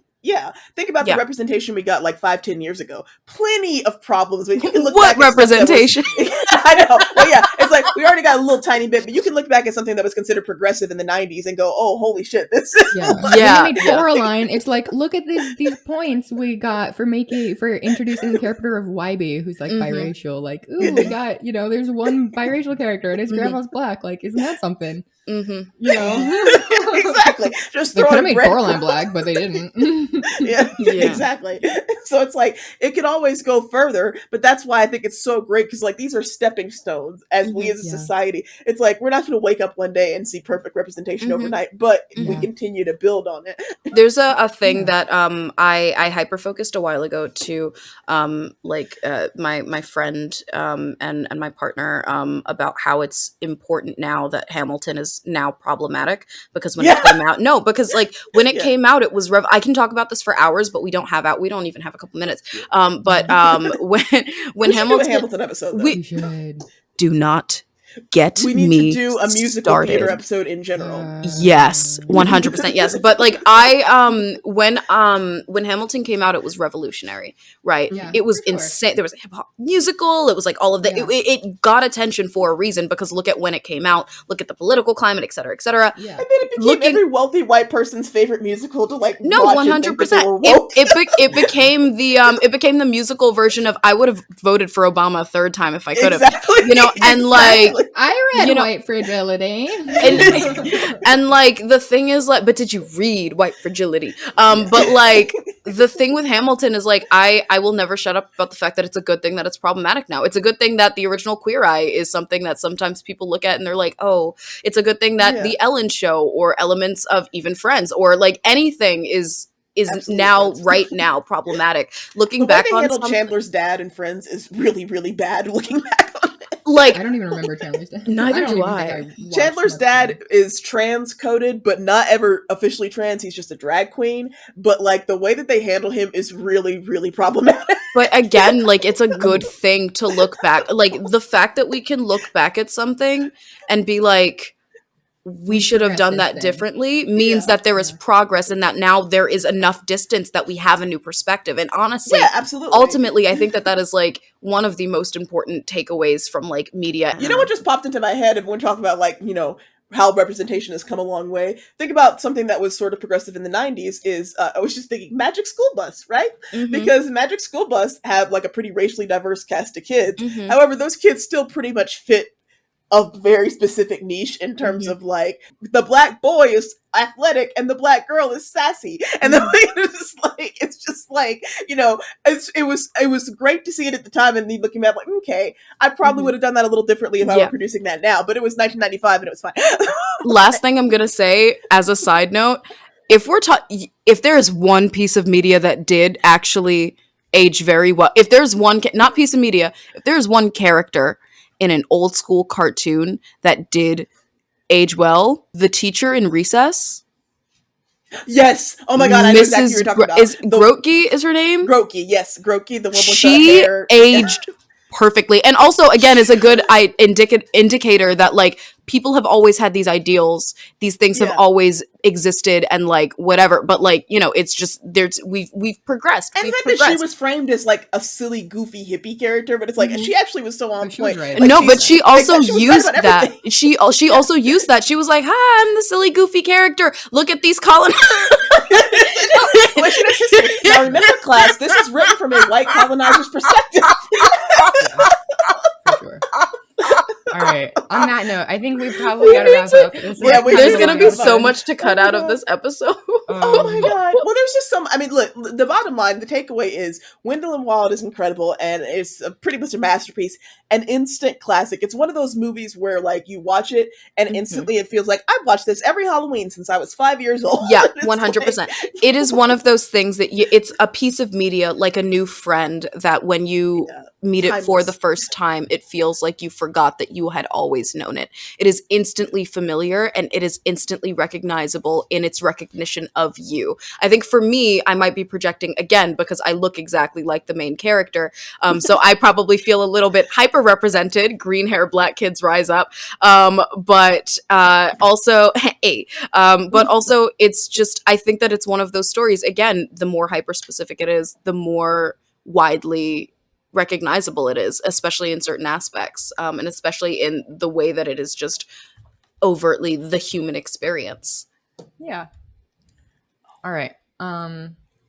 think about the representation we got like 5-10 years ago. Plenty of problems. You can look what back at representation? I know. Well, yeah, it's like we already got a little tiny bit, but you can look back at something that was considered progressive in the 90s and go, "Oh, holy shit, this is When they made Coraline, it's like, look at these points we got for introducing the character of Wybie, who's like biracial. Like, ooh, we got, you know, there's one biracial character and his grandma's Black. Like, isn't that something? You know, exactly. Just they could have throwing made Coraline Black, but they didn't. yeah, exactly. So it's like it could always go further, but that's why I think it's so great because like these are stepping stones as we as a society. It's like we're not going to wake up one day and see perfect representation overnight, but we continue to build on it. There's a thing that I hyper focused a while ago to my friend and my partner about how it's important now that Hamilton is now problematic because when it came out, because like when it came out, it was I can talk about this for hours, but we don't even have a couple minutes. But when Hamilton, do a Hamilton episode, we should do not get we need me to do a musical started. theater episode in general. Yes, 100% yes. But like when Hamilton came out, it was revolutionary, right? It was insane. There was a hip hop musical. It was like all of that. It got attention for a reason because look at when it came out. Look at the political climate, et cetera, et cetera. Yeah. And then it became every wealthy white person's favorite musical to like. No, 100%. It became the musical version of. I would have voted for Obama a third time if I could have. Exactly. You know, and like. I read White Fragility. And like the thing is like, but did you read White Fragility? But like the thing with Hamilton is like I will never shut up about the fact that it's a good thing that it's problematic now. It's a good thing that the original Queer Eye is something that sometimes people look at and they're like, oh, it's a good thing that the Ellen Show or elements of even Friends or like anything is right now problematic. Looking back on Chandler's dad and Friends is really, really bad. Looking back on it. Like I don't even remember Chandler's dad. Neither do I. Chandler's dad is trans coded, but not ever officially trans. He's just a drag queen. But like the way that they handle him is really, really problematic. But again, like it's a good thing to look back. Like the fact that we can look back at something and be like, we should have done that differently means that there is progress and that now there is enough distance that we have a new perspective. And honestly, absolutely. Ultimately, I think that is like one of the most important takeaways from like media. You know what just popped into my head when we're talking about like, you know, how representation has come a long way. Think about something that was sort of progressive in the 90s is, I was just thinking Magic School Bus, right? Because Magic School Bus had like a pretty racially diverse cast of kids. However, those kids still pretty much fit a very specific niche in terms of like the black boy is athletic and the black girl is sassy, and it's just like you know it was great to see it at the time, and then looking back like okay, I probably would have done that a little differently if I were producing that now, but it was 1995 and it was fine. Last thing I'm gonna say as a side note if there is one piece of media that did actually age very well, if there's one not piece of media, if there's one character in an old school cartoon that did age well, the teacher in Recess. Yes. Oh my god, I know exactly what you're talking about. Grotke is her name? Grotke, yes. Grotke, the one with she the hair. aged perfectly. And also, again, is a good indicator that, like, people have always had these ideals. These things have always existed and, like, whatever. But, like, you know, it's just, we've progressed. And the fact that she was framed as, like, a silly, goofy hippie character, but it's like, she actually was so on point. Right. Like, no, but she also used that. She also used that. She was like, hi, I'm the silly, goofy character. Look at these colonizers. Now remember, class, this is written from a white colonizer's perspective. For sure. All right. On that note, I think we probably got to wrap up. There's going to be so much to cut out of this episode. Oh my god. Well, there's just some. I mean, look. The bottom line, the takeaway is Wendell and Wild is incredible, and it's a pretty much a masterpiece, an instant classic. It's one of those movies where, like, you watch it and instantly it feels like I've watched this every Halloween since I was 5 years old. Yeah, 100%. Like, it is one of those things that it's a piece of media, like a new friend, that when you meet it for the first time, it feels like you forgot that you had always known it. It is instantly familiar, and it is instantly recognizable in its recognition of you. I think for me, I might be projecting again because I look exactly like the main character. So I probably feel a little bit hyper represented. Green hair, black kids rise up. But also, but also it's just, I think that it's one of those stories. Again, the more hyper specific it is, the more widely recognizable it is, especially in certain aspects, and especially in the way that it is just overtly the human experience. Yeah. All right.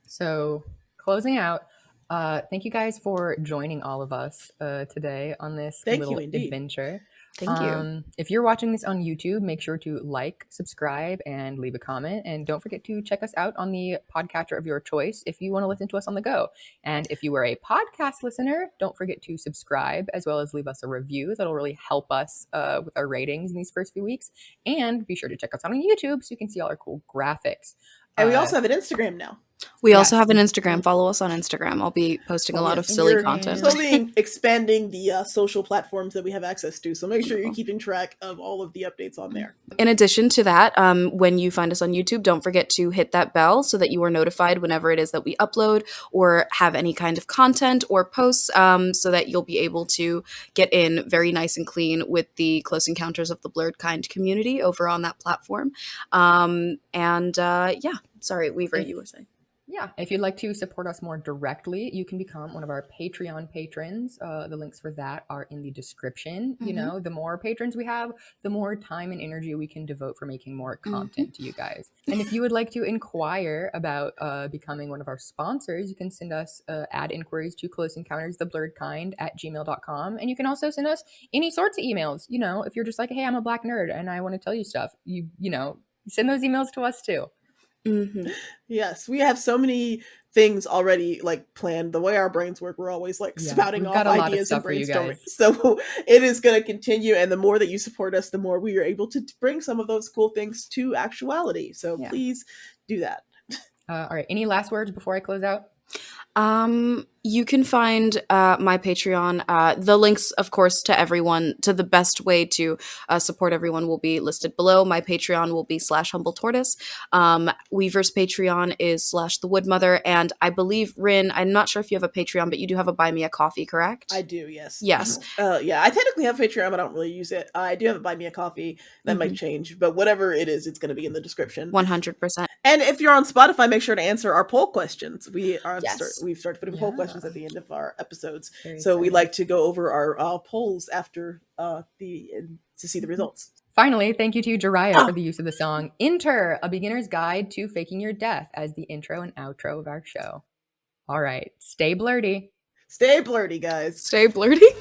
So closing out, thank you guys for joining all of us today on this little adventure. Thank you. If you're watching this on YouTube, make sure to like, subscribe, and leave a comment. And don't forget to check us out on the podcatcher of your choice if you want to listen to us on the go. And if you are a podcast listener, don't forget to subscribe as well as leave us a review. That'll really help us with our ratings in these first few weeks. And be sure to check us out on YouTube so you can see all our cool graphics. And we also have an Instagram now. We also have an Instagram. Follow us on Instagram. I'll be posting a lot of silly content. Slowly expanding the social platforms that we have access to. So make sure you're keeping track of all of the updates on there. In addition to that, when you find us on YouTube, don't forget to hit that bell so that you are notified whenever it is that we upload or have any kind of content or posts, so that you'll be able to get in very nice and clean with the Close Encounters of the Blurred Kind community over on that platform. Sorry, Weaver, you were saying. Yeah, if you'd like to support us more directly, you can become one of our Patreon patrons. The links for that are in the description. You know, the more patrons we have, the more time and energy we can devote for making more content to you guys. And if you would like to inquire about becoming one of our sponsors, you can send us ad inquiries to closeencounterstheblurredkind@gmail.com. And you can also send us any sorts of emails. You know, if you're just like, hey, I'm a black nerd and I want to tell you stuff, you know, send those emails to us too. Yes, we have so many things already like planned. The way our brains work, we're always like spouting off ideas and brainstorming. So it is going to continue, and the more that you support us, the more we are able to bring some of those cool things to actuality. So please do that. All right. Any last words before I close out? You can find my Patreon. The links, of course, to everyone, to the best way to support everyone will be listed below. My Patreon will be /HumbleTortoise. Weaver's Patreon is /the Woodmother. And I believe, Rynn, I'm not sure if you have a Patreon, but you do have a Buy Me a Coffee, correct? I do, yes. Yes. Yeah, I technically have Patreon, but I don't really use it. I do have a Buy Me a Coffee. That might change, but whatever it is, it's going to be in the description. 100%. And if you're on Spotify, make sure to answer our poll questions. We've started putting poll questions at the end of our episodes. So we like to go over our polls after to see the results. Finally, thank you to Jhariah for the use of the song Enter, A Beginner's Guide to Faking Your Death as the intro and outro of our show. All right, stay blurty. Stay blurty, guys. Stay blurty.